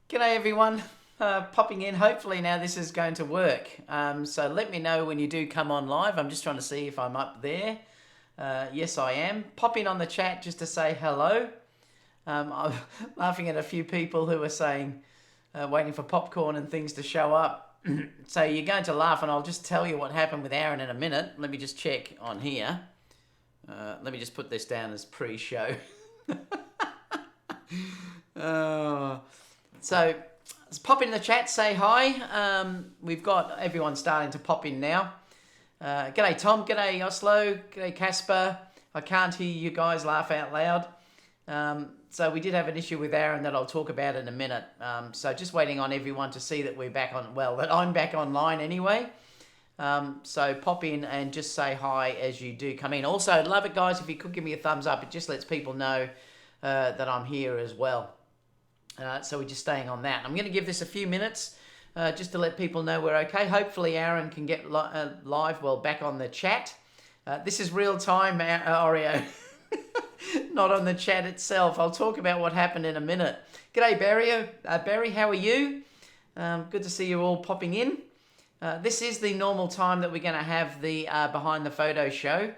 G'day everyone, popping in. Hopefully now this is going to work. So let me know when you do come on live. I'm just trying to see if I'm up there. Yes, I am. Pop in on the chat just to say hello. I'm laughing at a few people who are saying, waiting for popcorn and things to show up. So you're going to laugh, and I'll just tell you what happened with Aaron in a minute. Let me just check on here. Let me just put this down as pre-show. So pop in the chat, say hi. We've got everyone starting to pop in now. G'day Tom, g'day Oslo, g'day Casper. I can't hear you guys laugh out loud. So we did have an issue with Aaron that I'll talk about in a minute. So just waiting on everyone to see that we're back on, well, that I'm back online anyway. So pop in and just say hi as you do come in. Also, I'd love it, guys, if you could give me a thumbs up. It just lets people know that I'm here as well. So we're just staying on that. I'm going to give this a few minutes just to let people know we're okay. Hopefully Aaron can get live, well, back on the chat. This is real time, Oreo. Not on the chat itself. I'll talk about what happened in a minute. G'day, Barry. Barry, how are you? Good to see you all popping in. This is the normal time that we're going to have the Behind the Photo show.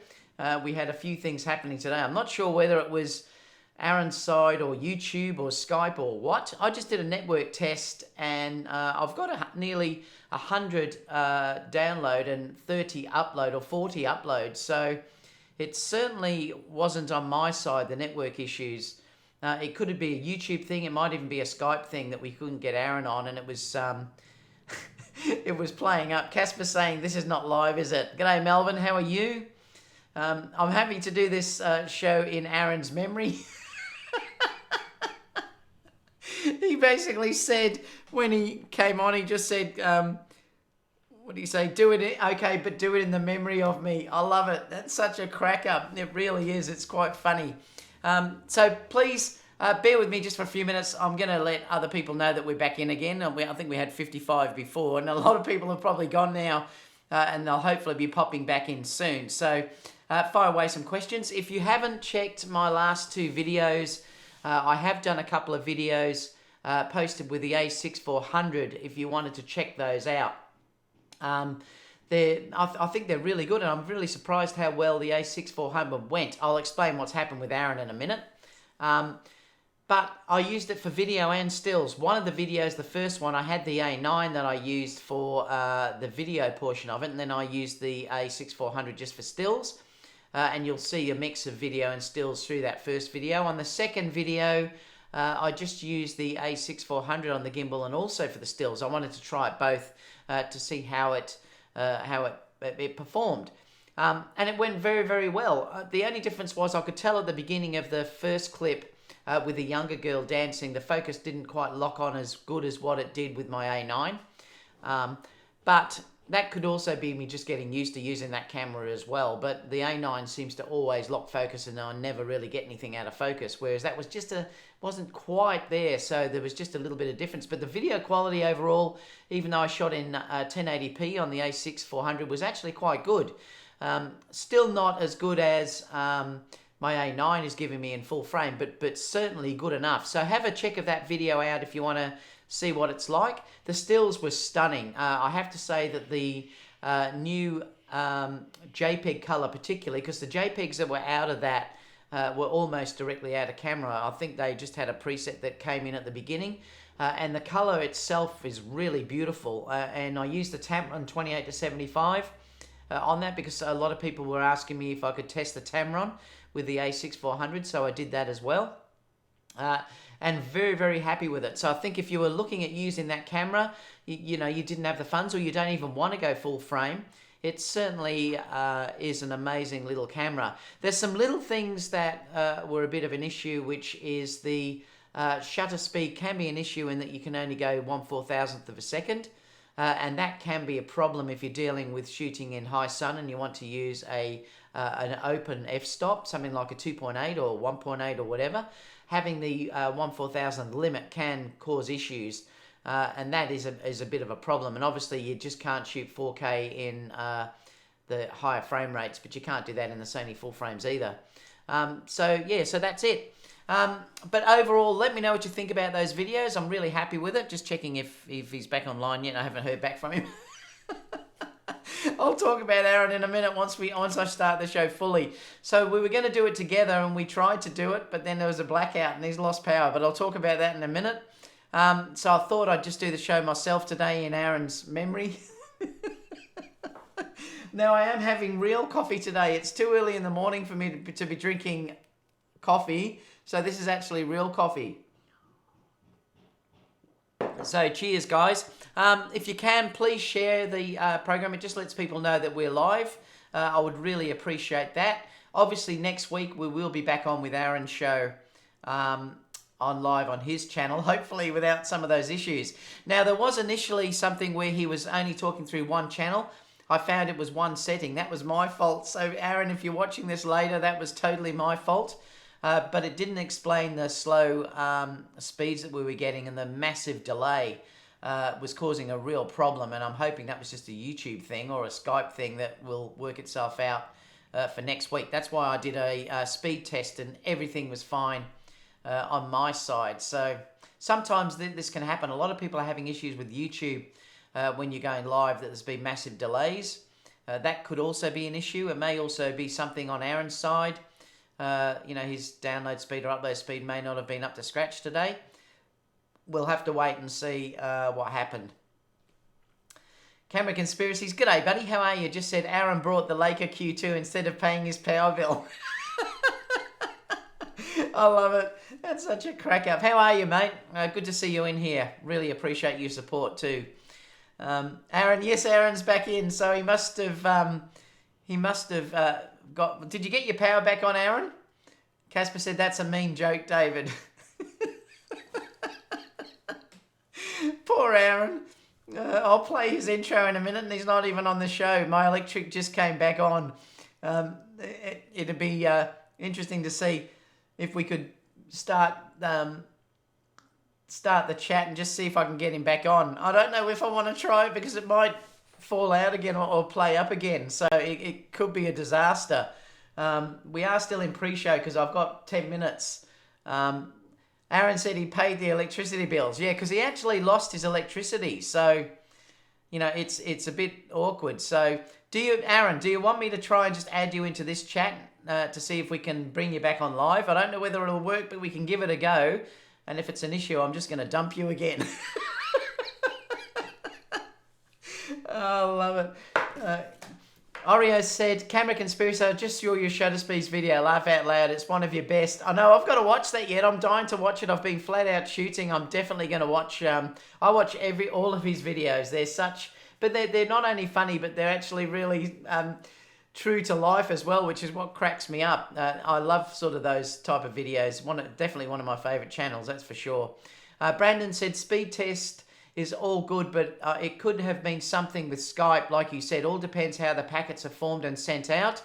We had a few things happening today. I'm not sure whether it was Aaron's side or YouTube or Skype or what. I just did a network test, and I've got nearly 100 download and 30 upload or 40 uploads. So it certainly wasn't on my side, the network issues. It could be a YouTube thing. It might even be a Skype thing that we couldn't get Aaron on, and it was it was playing up. Casper saying, this is not live, is it? G'day, Melvin. How are you? I'm happy to do this show in Aaron's memory. He basically said, when he came on, he just said, what do you say? Do it, okay, but do it in the memory of me. I love it. That's such a cracker. It really is. It's quite funny. So please bear with me just for a few minutes. I'm going to let other people know that we're back in again. I think we had 55 before, and a lot of people have probably gone now, and they'll hopefully be popping back in soon. So fire away some questions. If you haven't checked my last two videos, I have done a couple of videos posted with the A6400 if you wanted to check those out. I think they're really good, and I'm really surprised how well the A6400 went. I'll explain what's happened with Aaron in a minute. But I used it for video and stills. One of the videos, the first one, I had the A9 that I used for the video portion of it, and then I used the A6400 just for stills. And you'll see a mix of video and stills through that first video. On the second video, I just used the A6400 on the gimbal and also for the stills. I wanted to try it both to see how it performed. And it went very, very well. The only difference was I could tell at the beginning of the first clip with the younger girl dancing, the focus didn't quite lock on as good as what it did with my A9. But that could also be me just getting used to using that camera as well. But the A9 seems to always lock focus, and I never really get anything out of focus. Whereas that was wasn't quite there, so there was just a little bit of difference. But the video quality overall, even though I shot in 1080p on the A6400, was actually quite good. Still not as good as my A9 is giving me in full frame, but certainly good enough. So have a check of that video out if you want to see what it's like. The stills were stunning. I have to say that the new JPEG color particularly, because the JPEGs that were out of that were almost directly out of camera. I think they just had a preset that came in at the beginning. And the color itself is really beautiful. And I used the Tamron 28-75 on that because a lot of people were asking me if I could test the Tamron with the A6400, so I did that as well. And very, very happy with it. So I think if you were looking at using that camera, you didn't have the funds or you don't even want to go full frame, it certainly is an amazing little camera. There's some little things that were a bit of an issue, which is the shutter speed can be an issue in that you can only go 1/4000th of a second. And that can be a problem if you're dealing with shooting in high sun and you want to use an open f-stop, something like a 2.8 or 1.8 or whatever. Having the 1/4000th limit can cause issues, and that is a bit of a problem. And obviously you just can't shoot 4K in the higher frame rates, but you can't do that in the Sony full frames either. So that's it. But overall, let me know what you think about those videos. I'm really happy with it. Just checking if he's back online yet. I haven't heard back from him. I'll talk about Aaron in a minute once I start the show fully. So we were going to do it together, and we tried to do it, but then there was a blackout and he's lost power. But I'll talk about that in a minute. So I thought I'd just do the show myself today in Aaron's memory. Now, I am having real coffee today. It's too early in the morning for me to be drinking coffee. So this is actually real coffee. So cheers, guys. If you can, please share the program. It just lets people know that we're live. I would really appreciate that. Obviously, next week we will be back on with Aaron's show on live on his channel, hopefully without some of those issues. Now, there was initially something where he was only talking through one channel. I found it was one setting. That was my fault. So, Aaron, if you're watching this later, that was totally my fault. But it didn't explain the slow speeds that we were getting, and the massive delay was causing a real problem. And I'm hoping that was just a YouTube thing or a Skype thing that will work itself out for next week. That's why I did a speed test, and everything was fine on my side. So sometimes this can happen. A lot of people are having issues with YouTube when you're going live, that there's been massive delays. That could also be an issue. It may also be something on Aaron's side. His download speed or upload speed may not have been up to scratch today. We'll have to wait and see what happened. Camera Conspiracies, g'day buddy, how are you? Just said Aaron brought the Leica Q2 instead of paying his power bill. I love it. That's such a crack up. How are you, mate? Good to see you in here. Really appreciate your support too. Aaron, yes, Aaron's back in, so he must have got. Did you get your power back on, Aaron? Casper said that's a mean joke, David. Poor Aaron. I'll play his intro in a minute, and he's not even on the show. My electric just came back on. It'd be interesting to see if we could start the chat and just see if I can get him back on. I don't know if I want to try it because it might fall out again or play up again. So it could be a disaster. We are still in pre-show because I've got 10 minutes. Aaron said he paid the electricity bills. Yeah, because he actually lost his electricity. So, it's a bit awkward. So, Aaron, do you want me to try and just add you into this chat to see if we can bring you back on live? I don't know whether it'll work, but we can give it a go. And if it's an issue, I'm just going to dump you again. Oh, I love it. Oreo said, Camera Conspiracy, I just saw your shutter speeds video. Laugh out loud. It's one of your best. I know, I've got to watch that yet. I'm dying to watch it. I've been flat out shooting. I'm definitely going to watch. I watch all of his videos. But they're not only funny, but they're actually really true to life as well, which is what cracks me up. I love sort of those type of videos. Definitely one of my favorite channels, that's for sure. Brandon said, speed test is all good, but it could have been something with Skype, like you said. All depends how the packets are formed and sent out.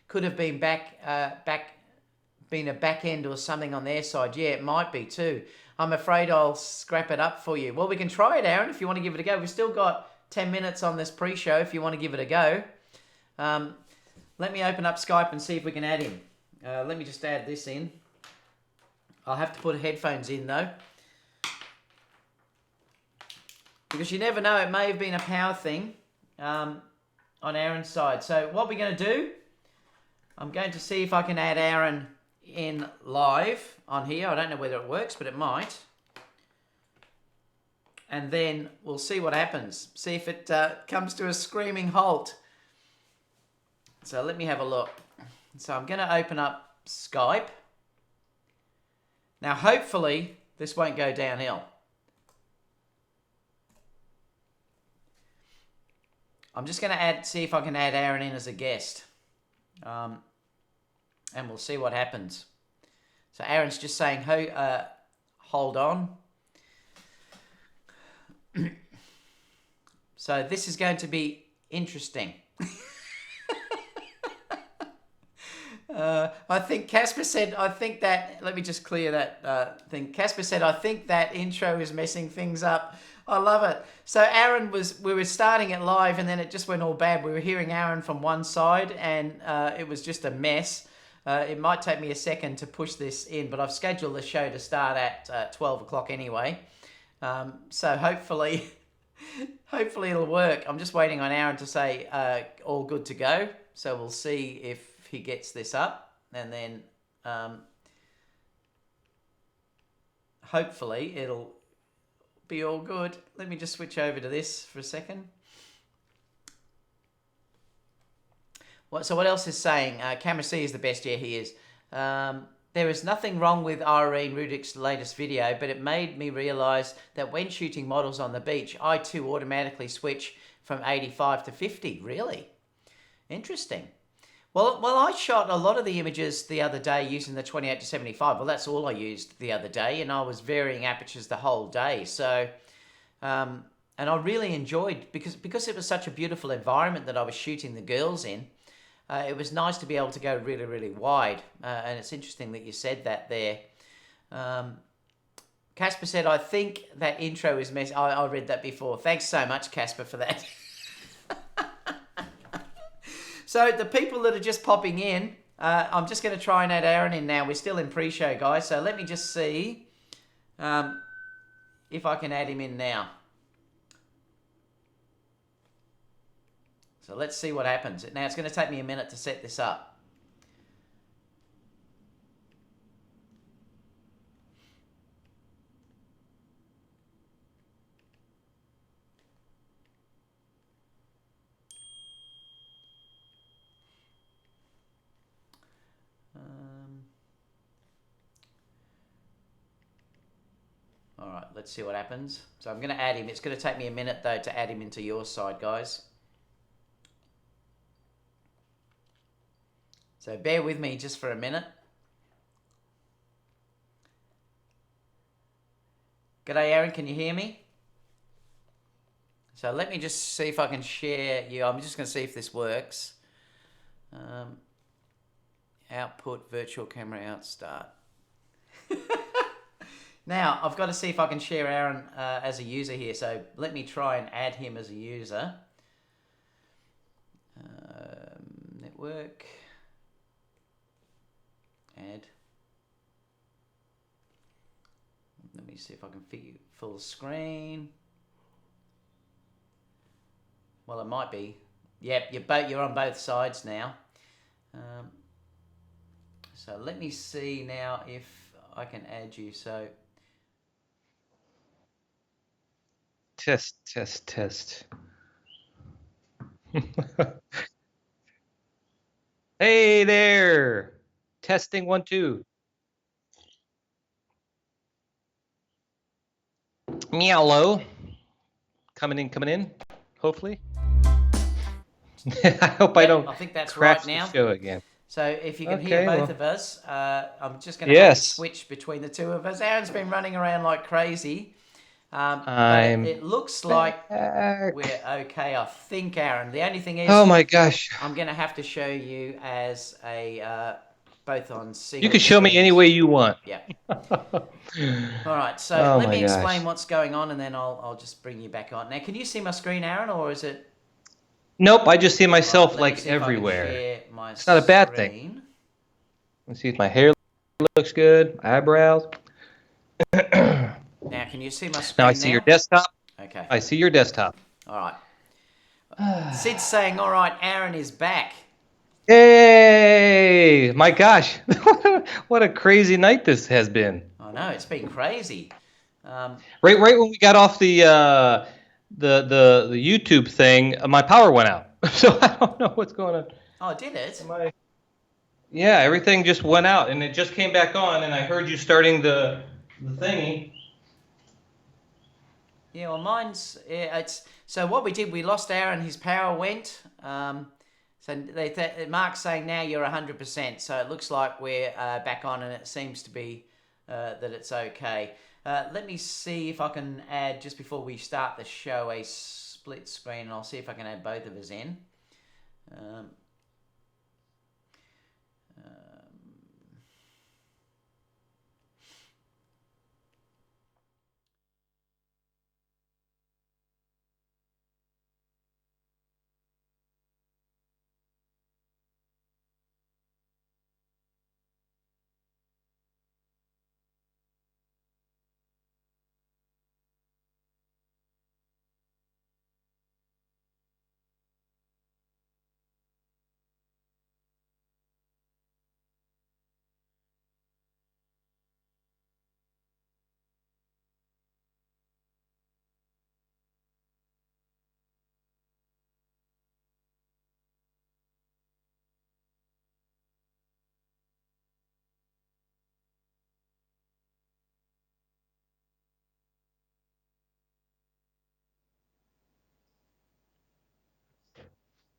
Could have been been a back end or something on their side. Yeah, it might be too. I'm afraid I'll scrap it up for you. Well, we can try it, Aaron, if you want to give it a go. We've still got 10 minutes on this pre-show if you want to give it a go. Let me open up Skype and see if we can add him. Let me just add this in. I'll have to put headphones in though. Because you never know, it may have been a power thing on Aaron's side. So what we're going to do, I'm going to see if I can add Aaron in live on here. I don't know whether it works, but it might. And then we'll see what happens. See if it comes to a screaming halt. So let me have a look. So I'm going to open up Skype. Now, hopefully, this won't go downhill. I'm just going to see if I can add Aaron in as a guest. And we'll see what happens. So Aaron's just saying, hold on. So this is going to be interesting. I think Casper said, let me just clear that thing. Casper said, I think that intro is messing things up. I love it. So Aaron we were starting it live and then it just went all bad. We were hearing Aaron from one side and it was just a mess. It might take me a second to push this in, but I've scheduled the show to start at 12 o'clock anyway. So hopefully, hopefully it'll work. I'm just waiting on Aaron to say all good to go. So we'll see if he gets this up, and then hopefully it'll be all good. Let me just switch over to this for a second. So what else is saying? Camera C is the best. Yeah, he is. There is nothing wrong with Irene Rudick's latest video, but it made me realise that when shooting models on the beach, I too automatically switch from 85 to 50. Really? Interesting. Well, I shot a lot of the images the other day using the 28 to 75. Well, that's all I used the other day, and I was varying apertures the whole day. So, and I really enjoyed, because it was such a beautiful environment that I was shooting the girls in. It was nice to be able to go really, really wide. And it's interesting that you said that there. Casper said, I think that intro is messy. I read that before. Thanks so much, Casper, for that. So the people that are just popping in, I'm just going to try and add Aaron in now. We're still in pre-show, guys. So let me just see if I can add him in now. So let's see what happens. Now, it's going to take me a minute to set this up. All right, let's see what happens. So I'm going to add him. It's going to take me a minute, though, to add him into your side, guys. So bear with me just for a minute. G'day, Aaron. Can you hear me? So let me just see if I can share you. I'm just going to see if this works. Output, virtual camera out, start. Now, I've got to see if I can share Aaron as a user here. So let me try and add him as a user. Network. Add. Let me see if I can figure full screen. Well, it might be. Yep, you're on both sides now. So let me see now if I can add you. So Test. Hey there. Testing 1 2. Meow. Coming in. Hopefully. I hope I don't. I think that's crash right now. the show again. So if you can hear both of us, I'm just going to have to switch between the two of us. Aaron's been running around like crazy. But it looks like we're okay, I think, Aaron. The only thing is, oh my gosh, I'm going to have to show you as a both on single. You can show me any way you want. Yeah. All right. So let me explain what's going on, and then I'll just bring you back on. Now, can you see my screen, Aaron, or is it? Nope, I just see myself like everywhere. It's not a bad thing. Let's see if my hair looks good, eyebrows. Now, can you see my screen now? I see your desktop. Okay. I see your desktop. All right. Sid's saying, all right, Aaron is back. Hey, my gosh. What a crazy night this has been. I know, it's been crazy. Right when we got off the YouTube thing, my power went out. So I don't know what's going on. Oh, did it? Yeah, everything just went out, and it just came back on, and I heard you starting the thingy. Yeah, well, mine's so what we did. We lost Aaron. His power went. So Mark's saying now you're 100%. So it looks like we're back on, and it seems to be that it's okay. Let me see if I can add, just before we start the show, a split screen, and I'll see if I can add both of us in.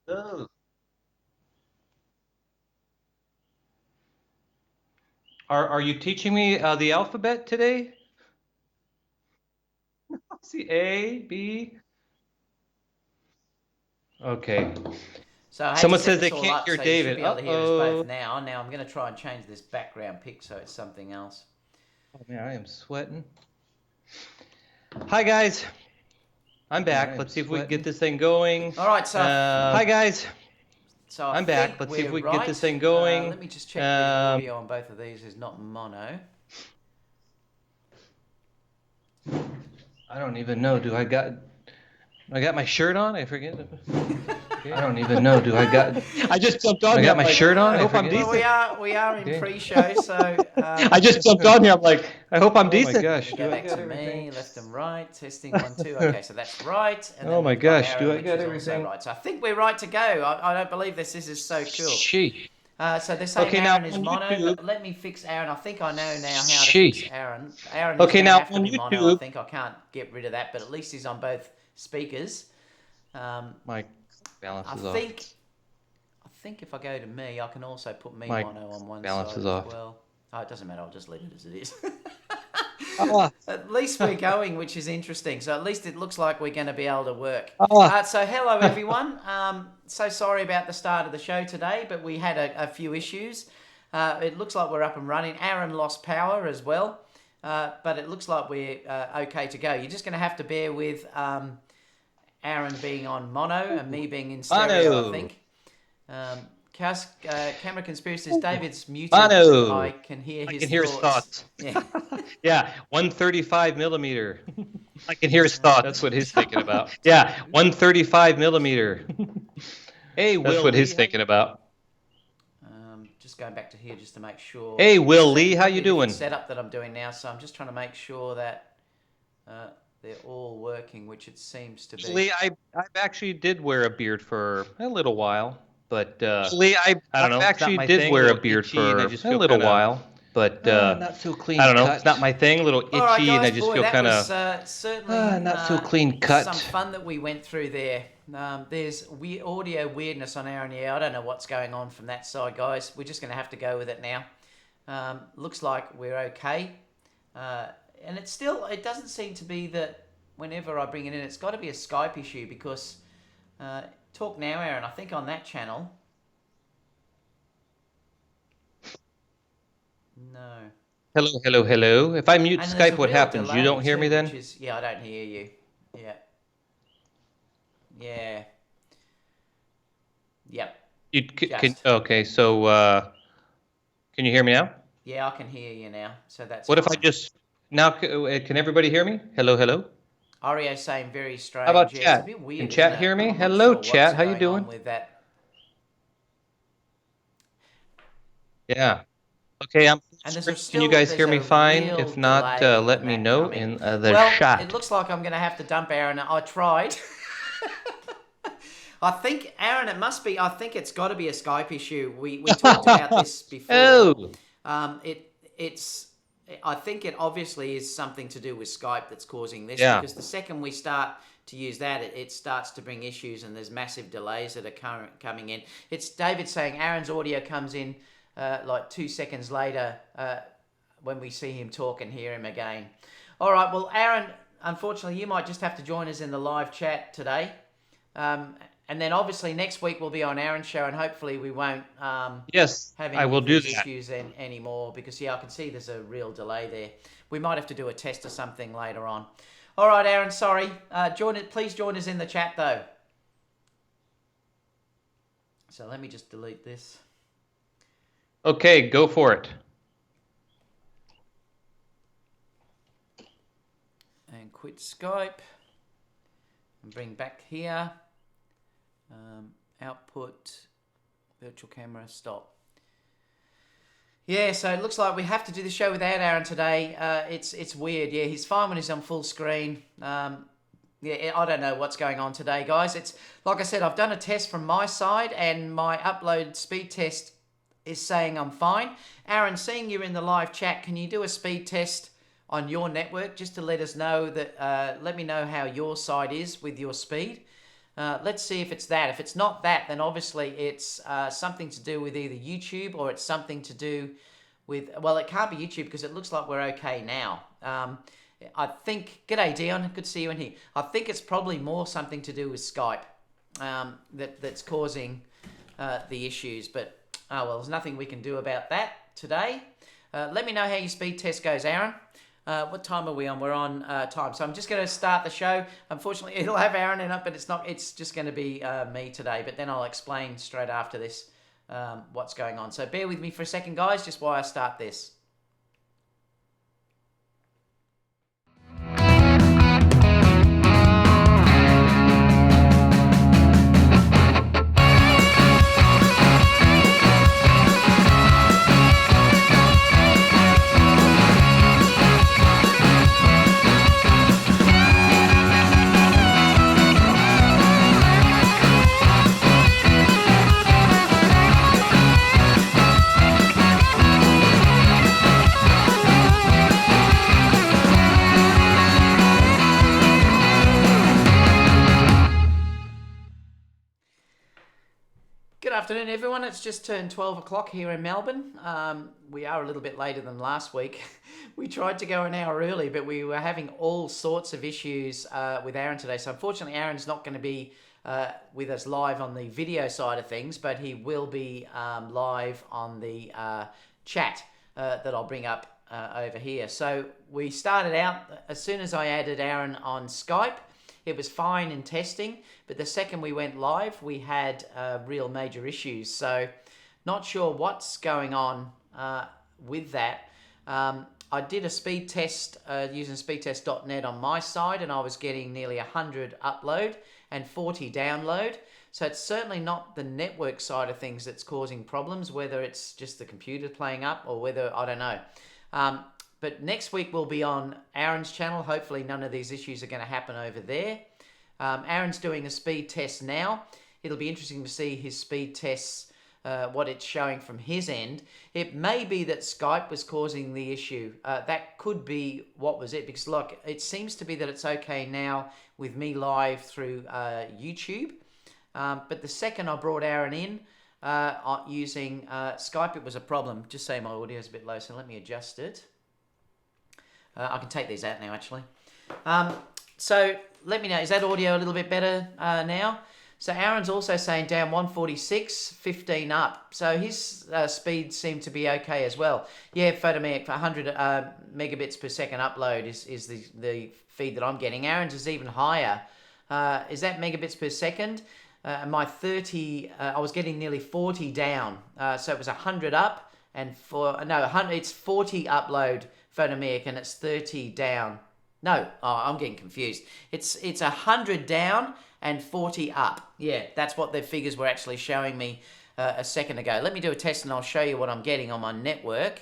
Oh. Are you teaching me the alphabet today? See, A, B. Okay. So I had to Someone set says this they all can't up, hear so you should David. be able to hear us both Uh-oh. now. Now I'm going to try and change this background pic so it's something else. Oh, man, I am sweating. Hi, guys. I'm back. Let's see if we can get this thing going. All right, so Hi, guys. so I I'm think back. Let's see if we're we can right. get this thing going. Let me just check the audio on both of these is not mono. I don't even know. Do I got my shirt on? I forget. I don't even know. Do I got? I just jumped on. I got my shirt on. I hope I'm decent. Well, we are in pre-show, so I just jumped on here. I'm like, I hope I'm decent. Oh my gosh, go back to me, left and right, testing 1, 2. Okay, so that's right. And oh my gosh, do I get everything? Right. So I think we're right to go. I don't believe this. This is so cool. Sheesh. So they're saying Okay, Aaron now is on mono, YouTube- but let me fix Aaron. I think I know now how to Sheesh. fix Aaron. Aaron Okay, is now have to on be mono. I YouTube- think I can't get rid of that, but at least he's on both speakers. My balance is I off. think if I go to me, I can also put me My mono on one balance side is as off. well. Oh, it doesn't matter. I'll just leave it as it is. Ah. At least we're going, which is interesting. So at least it looks like we're going to be able to work. Ah. So hello, everyone. So sorry about the start of the show today, but we had a few issues. It looks like we're up and running. Aaron lost power as well, but it looks like we're okay to go. You're just going to have to bear with Aaron being on mono and me being in stereo, Mono. I think. Camera Conspiracy says David's muted. Mono. I can hear his thoughts. Yeah. Yeah, 135 millimeter. I can hear his thoughts. That's what he's thinking about. Yeah, 135 millimeter. Hey, Will. That's what he's thinking about. Just going back to here just to make sure. Hey, Will Lee, how you doing? Setup that I'm doing now, so I'm just trying to make sure that they're all working, which it seems to be. Lee, I actually did wear a beard for a little while, but Lee, I don't know. Actually did wear a beard for a little while, but not so clean. I don't know. Cut. It's not my thing. A little itchy, All right, guys, and I just feel kind of certainly not so clean cut. Some fun that we went through there. There's audio weirdness on Aaron. Yeah, I don't know what's going on from that side, guys. We're just going to have to go with it now. Looks like we're okay, and it doesn't seem to be that whenever I bring it in, it's got to be a Skype issue because talk now, Aaron. I think on that channel. No. Hello. If I mute And Skype, what happens? You don't hear me then? I don't hear you. Yeah. Yep. Okay, so can you hear me now? Yeah, I can hear you now. So that's What fine. if I just now? Can everybody hear me? Hello. Ario saying very strange. How about yeah, chat? It's a bit weird, Can chat hear me? I'm not Hello, sure chat. what's How you going doing? on with that. Yeah. Okay, can you guys hear me fine? real If not, delay let in me that know coming. in the Well, chat. it looks like I'm going to have to dump Aaron. I tried. I think, Aaron, it must be, I think it's got to be a Skype issue. We talked about this before. Oh. I think it obviously is something to do with Skype that's causing this. Yeah. Because the second we start to use that, it starts to bring issues and there's massive delays that are coming in. It's David saying Aaron's audio comes in like 2 seconds later when we see him talk and hear him again. All right, well, Aaron, unfortunately, you might just have to join us in the live chat today. And then obviously next week we'll be on Aaron's show and hopefully we won't Yes, have any I will of do these that. issues anymore because, yeah, I can see there's a real delay there. We might have to do a test or something later on. All right, Aaron, sorry. Please join us in the chat, though. So let me just delete this. Okay, go for it. And quit Skype. And bring back here. Output, virtual camera, stop. Yeah, so it looks like we have to do the show without Aaron today. It's weird. Yeah, he's fine when he's on full screen. Yeah, I don't know what's going on today, guys. It's like I said, I've done a test from my side and my upload speed test is saying I'm fine. Aaron, seeing you in the live chat, can you do a speed test on your network just to let us know that, let me know how your side is with your speed. Let's see if it's that. If it's not that, then obviously it's something to do with either YouTube or it's something to do with, well, it can't be YouTube because it looks like we're okay now. I think, g'day Dion, good to see you in here. I think it's probably more something to do with Skype that's causing the issues, but oh well, there's nothing we can do about that today. Let me know how your speed test goes, Aaron. What time are we on? We're on time. So I'm just going to start the show. Unfortunately, it'll have Aaron in it, but it's just going to be me today. But then I'll explain straight after this what's going on. So bear with me for a second, guys, just while I start this. Good afternoon, everyone. It's just turned 12 o'clock here in Melbourne. We are a little bit later than last week. We tried to go an hour early, but we were having all sorts of issues with Aaron today. So unfortunately, Aaron's not going to be with us live on the video side of things, but he will be live on the chat that I'll bring up over here. So we started out, as soon as I added Aaron on Skype, it was fine in testing, but the second we went live, we had real major issues. So not sure what's going on with that. I did a speed test using speedtest.net on my side, and I was getting nearly 100 upload and 40 download. So it's certainly not the network side of things that's causing problems, whether it's just the computer playing up or whether, I don't know. But next week we'll be on Aaron's channel. Hopefully none of these issues are going to happen over there. Aaron's doing a speed test now. It'll be interesting to see his speed tests, what it's showing from his end. It may be that Skype was causing the issue. That could be what was it, because look, it seems to be that it's okay now with me live through YouTube. But the second I brought Aaron in using Skype, it was a problem. Just say my audio is a bit low, so let me adjust it. I can take these out now, actually. So let me know, is that audio a little bit better now? So Aaron's also saying down 146, 15 up. So his speed seemed to be okay as well. Yeah, Photomedic for 100 megabits per second upload is the feed that I'm getting. Aaron's is even higher. Is that megabits per second? My 30, I was getting nearly 40 down. So it was 100 up and it's 40 upload Photomedic and it's 30 down. No, I'm getting confused. It's 100 down and 40 up. Yeah, that's what the figures were actually showing me a second ago. Let me do a test and I'll show you what I'm getting on my network.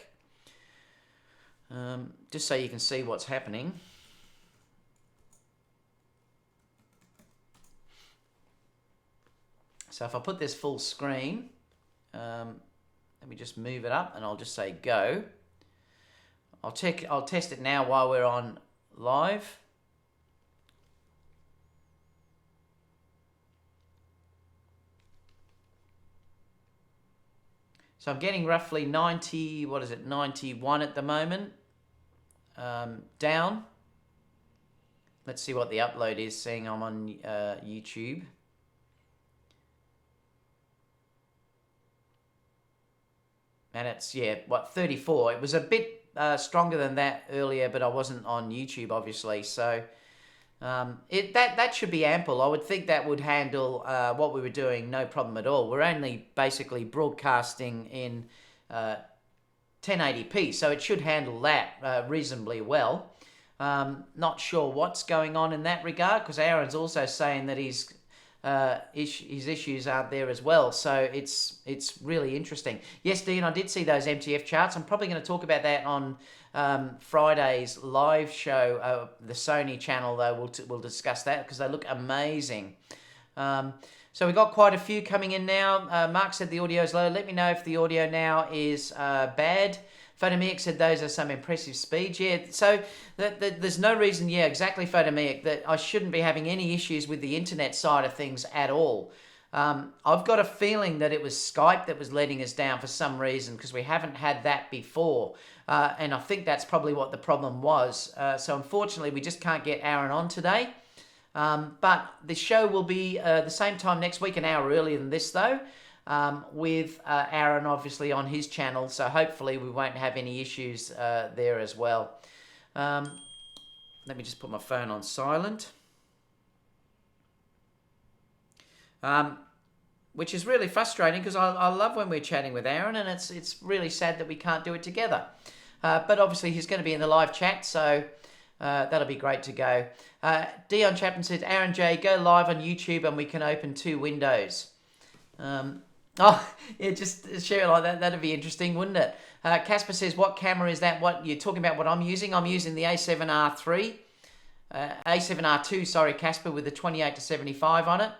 Just so you can see what's happening. So if I put this full screen, let me just move it up and I'll just say go. I'll test it now while we're on live. So I'm getting roughly 90, 91 at the moment, down. Let's see what the upload is, seeing I'm on YouTube. And it's, 34. It was a bit stronger than that earlier, but I wasn't on YouTube, obviously. So that should be ample. I would think that would handle what we were doing, no problem at all. We're only basically broadcasting in 1080p, so it should handle that reasonably well. Not sure what's going on in that regard, because Aaron's also saying that his issues aren't there as well, so it's really interesting. Yes, Dean, I did see those MTF charts. I'm probably going to talk about that on Friday's live show, the Sony channel, though. We'll discuss that because they look amazing. So we've got quite a few coming in now. Mark said the audio's low. Let me know if the audio now is bad. Photomeic said those are some impressive speeds. Yeah, so there's no reason, yeah, exactly, Photomeic, that I shouldn't be having any issues with the internet side of things at all. I've got a feeling that it was Skype that was letting us down for some reason, because we haven't had that before. And I think that's probably what the problem was. So unfortunately, we just can't get Aaron on today. But the show will be the same time next week, an hour earlier than this though, with Aaron obviously on his channel. So hopefully we won't have any issues there as well. Let me just put my phone on silent. Which is really frustrating, because I love when we're chatting with Aaron, and it's really sad that we can't do it together. But obviously he's going to be in the live chat, so that'll be great to go. Dion Chapman says, Aaron J, go live on YouTube and we can open 2 windows. Yeah, just share it like that. That'd be interesting, wouldn't it? Casper says, what camera is that? What you're talking about? What I'm using? I'm using the A7R3, A7R2. Sorry, Casper, with the 28-75 on it.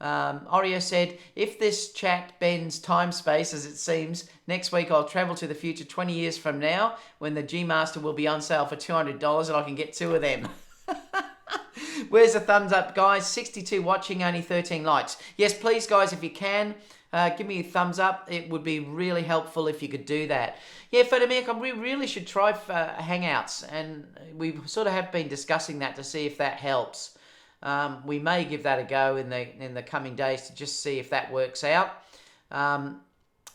Oreo said, if this chat bends time space as it seems, next week I'll travel to the future 20 years from now, when the G Master will be on sale for $200 and I can get 2 of them. Where's the thumbs up, guys? 62 watching, only 13 likes. Yes, please, guys, if you can, give me a thumbs up. It would be really helpful if you could do that. Yeah, Photomeic, we really should try Hangouts, and we sort of have been discussing that to see if that helps. We may give that a go in the coming days to just see if that works out.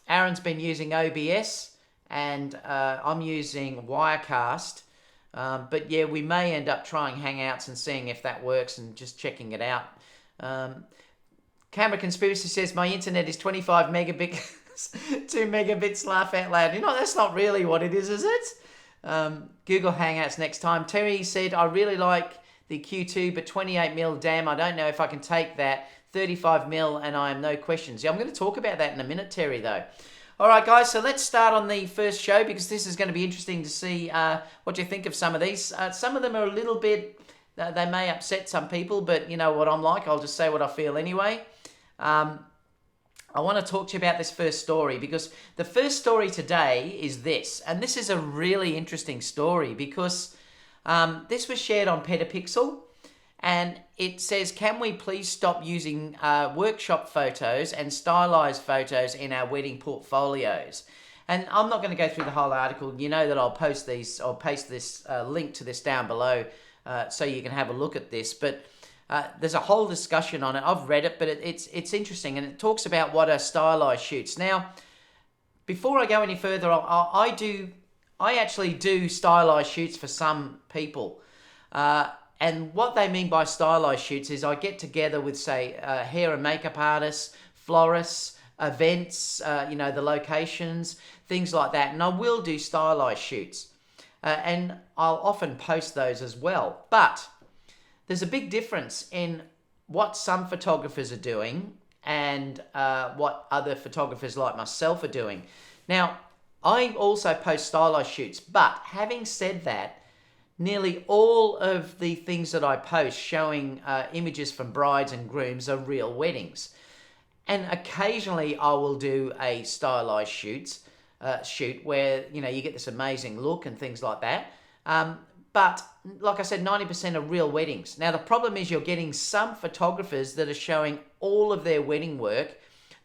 Aaron's been using OBS, and I'm using Wirecast. But yeah, we may end up trying Hangouts and seeing if that works and just checking it out. Camera Conspiracy says, my internet is 25 megabits, 2 megabits, laugh out loud. You know, that's not really what it is it? Google Hangouts next time. Terry said, I really like the Q2, but 28mm, damn, I don't know if I can take that. 35mm, and I am no questions. Yeah, I'm going to talk about that in a minute, Terry, though. All right, guys, so let's start on the first show, because this is going to be interesting to see what you think of some of these. Some of them are a little bit, they may upset some people, but you know what I'm like. I'll just say what I feel anyway. I want to talk to you about this first story, because the first story today is this, and this is a really interesting story, because this was shared on Petapixel, and it says, can we please stop using workshop photos and stylized photos in our wedding portfolios? And I'm not going to go through the whole article. You know that I'll post these, I'll paste this link to this down below so you can have a look at this. But there's a whole discussion on it. I've read it, but it's interesting, and it talks about what are stylized shoots. Now, before I go any further, I actually do stylized shoots for some people. And what they mean by stylized shoots is I get together with, say, hair and makeup artists, florists, events, you know, the locations, things like that. And I will do stylized shoots. And I'll often post those as well. But there's a big difference in what some photographers are doing and what other photographers like myself are doing. Now, I also post stylized shoots, but having said that, nearly all of the things that I post showing images from brides and grooms are real weddings. And occasionally I will do a stylized shoot where, you know, you get this amazing look and things like that. But like I said, 90% are real weddings. Now, the problem is you're getting some photographers that are showing all of their wedding work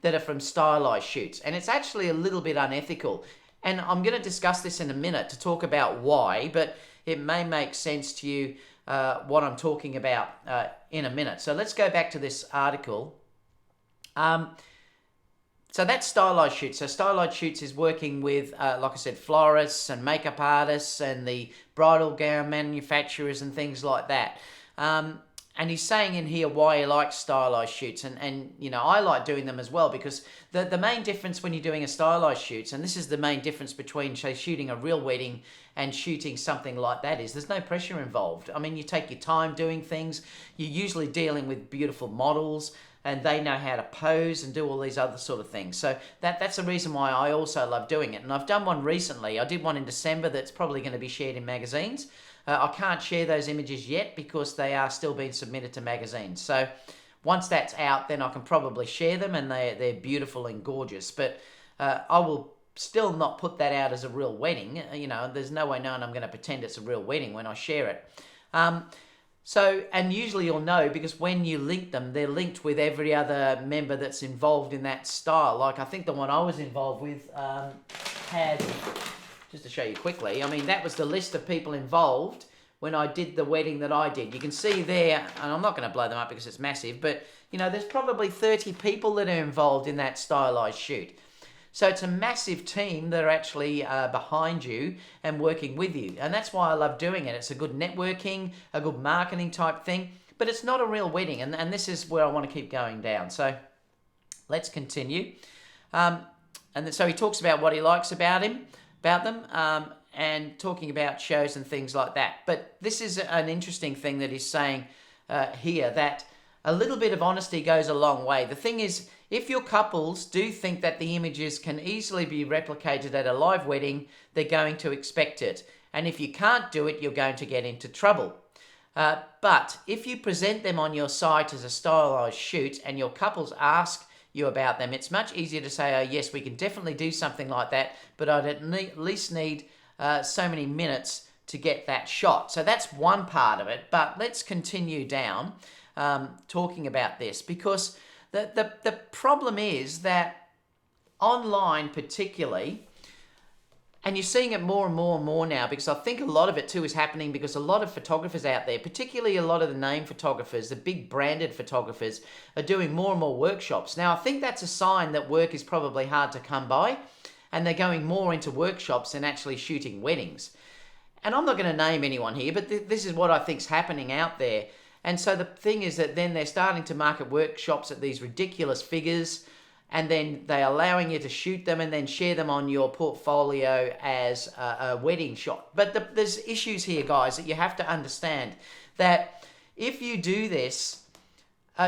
that are from stylized shoots. And it's actually a little bit unethical. And I'm going to discuss this in a minute to talk about why, but it may make sense to you what I'm talking about in a minute. So let's go back to this article. So that's stylized shoots. So stylized shoots is working with, like I said, florists and makeup artists and the bridal gown manufacturers and things like that. And he's saying in here why he likes stylized shoots. And you know, I like doing them as well, because the main difference when you're doing a stylized shoots, and this is the main difference between, say, shooting a real wedding and shooting something like that, is there's no pressure involved. I mean, you take your time doing things. You're usually dealing with beautiful models, and they know how to pose and do all these other sort of things. So that's the reason why I also love doing it. And I've done one recently. I did one in December that's probably going to be shared in magazines. I can't share those images yet because they are still being submitted to magazines. So once that's out, then I can probably share them, and they're beautiful and gorgeous. But I will still not put that out as a real wedding. There's no way known I'm going to pretend it's a real wedding when I share it. And usually you'll know because when you link them, they're linked with every other member that's involved in that style. Like I think the one I was involved with had, just to show you quickly, that was the list of people involved when I did the wedding that I did. You can see there, and I'm not going to blow them up because it's massive, but there's probably 30 people that are involved in that stylized shoot. So it's a massive team that are actually behind you and working with you. And that's why I love doing it. It's a good networking, a good marketing type thing, but it's not a real wedding. And this is where I want to keep going down. So let's continue. So he talks about what he likes about them, and talking about shows and things like that. But this is an interesting thing that he's saying here, that a little bit of honesty goes a long way. The thing is, if your couples do think that the images can easily be replicated at a live wedding, they're going to expect it. And if you can't do it, you're going to get into trouble. But if you present them on your site as a stylized shoot and your couples ask you about them, it's much easier to say, oh yes, we can definitely do something like that, but I'd at least need so many minutes to get that shot. So that's one part of it. But let's continue down talking about this, because the problem is that online particularly, and you're seeing it more and more and more now, because I think a lot of it too is happening because a lot of photographers out there, particularly a lot of the name photographers, the big branded photographers, are doing more and more workshops. Now I think that's a sign that work is probably hard to come by, and they're going more into workshops and actually shooting weddings. And I'm not going to name anyone here, but this is what I think's happening out there. And so the thing is that then they're starting to market workshops at these ridiculous figures, and then they're allowing you to shoot them and then share them on your portfolio as a wedding shot. But there's issues here, guys, that you have to understand, that if you do this,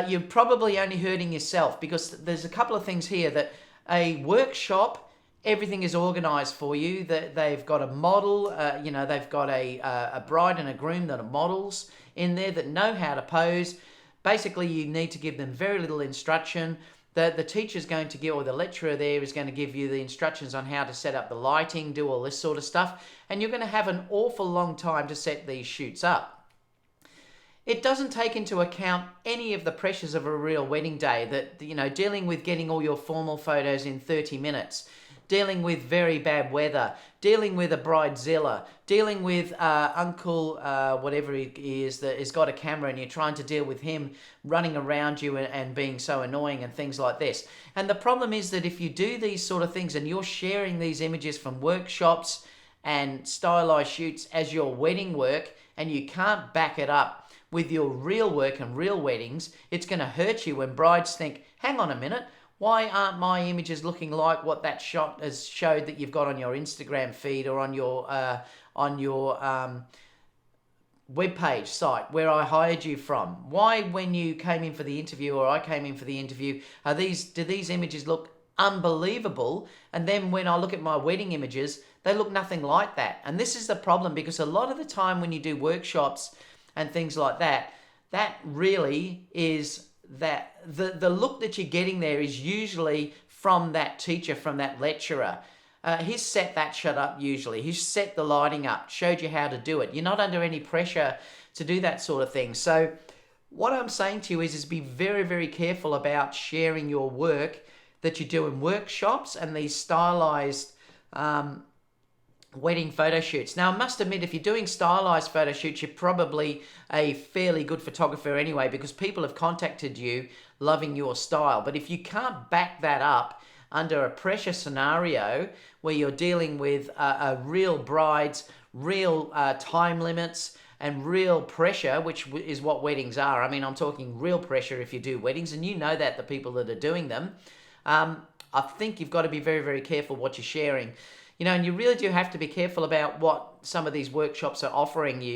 you're probably only hurting yourself, because there's a couple of things here. That a workshop, everything is organized for you. That they've got a model, they've got a bride and a groom that are models in there that know how to pose. Basically, you need to give them very little instruction. The teacher's going to give, or the lecturer there is going to give you the instructions on how to set up the lighting, do all this sort of stuff, and you're going to have an awful long time to set these shoots up. It doesn't take into account any of the pressures of a real wedding day, that, dealing with getting all your formal photos in 30 minutes, dealing with very bad weather, dealing with a bridezilla, dealing with uncle, whatever he is, that has got a camera, and you're trying to deal with him running around you and being so annoying and things like this. And the problem is that if you do these sort of things and you're sharing these images from workshops and stylized shoots as your wedding work, and you can't back it up with your real work and real weddings, it's going to hurt you when brides think, hang on a minute, why aren't my images looking like what that shot has showed that you've got on your Instagram feed or on your webpage site where I hired you from? Why, when you came in for the interview or I came in for the interview, do these images look unbelievable? And then when I look at my wedding images, they look nothing like that. And this is the problem, because a lot of the time when you do workshops and things like that, that really is that the look that you're getting there is usually from that teacher, from that lecturer. He's set that shot up usually. He's set the lighting up, showed you how to do it. You're not under any pressure to do that sort of thing. So what I'm saying to you is be very, very careful about sharing your work that you do in workshops and these stylized wedding photo shoots. Now, I must admit, if you're doing stylized photo shoots, you're probably a fairly good photographer anyway, because people have contacted you loving your style. But if you can't back that up under a pressure scenario where you're dealing with real brides, real time limits, and real pressure, which is what weddings are. I mean, I'm talking real pressure if you do weddings, and you know that, the people that are doing them. I think you've got to be very, very careful what you're sharing. And you really do have to be careful about what some of these workshops are offering you.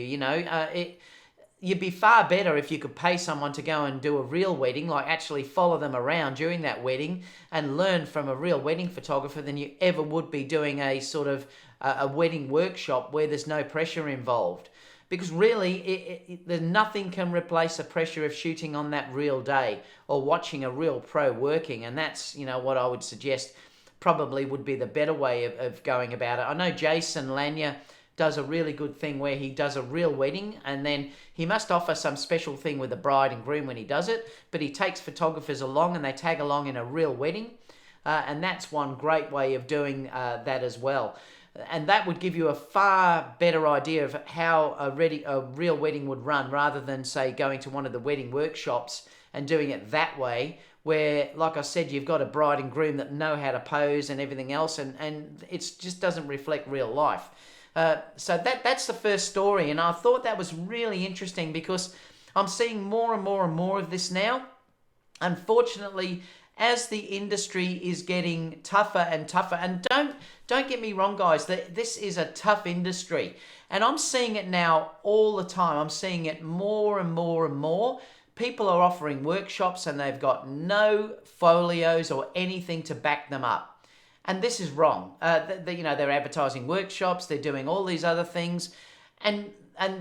You'd be far better if you could pay someone to go and do a real wedding, like actually follow them around during that wedding and learn from a real wedding photographer, than you ever would be doing a sort of a wedding workshop where there's no pressure involved. Because really, there's nothing can replace the pressure of shooting on that real day or watching a real pro working. And that's, what I would suggest probably would be the better way of going about it. I know Jason Lanier does a really good thing where he does a real wedding, and then he must offer some special thing with the bride and groom when he does it, but he takes photographers along and they tag along in a real wedding, and that's one great way of doing that as well. And that would give you a far better idea of how a real wedding would run, rather than, say, going to one of the wedding workshops and doing it that way, where, like I said, you've got a bride and groom that know how to pose and everything else, and it just doesn't reflect real life. So that's the first story, and I thought that was really interesting because I'm seeing more and more and more of this now. Unfortunately, as the industry is getting tougher and tougher, and don't get me wrong, guys, this is a tough industry, and I'm seeing it now all the time. I'm seeing it more and more and more. People are offering workshops and they've got no folios or anything to back them up. And this is wrong. They're advertising workshops, they're doing all these other things. And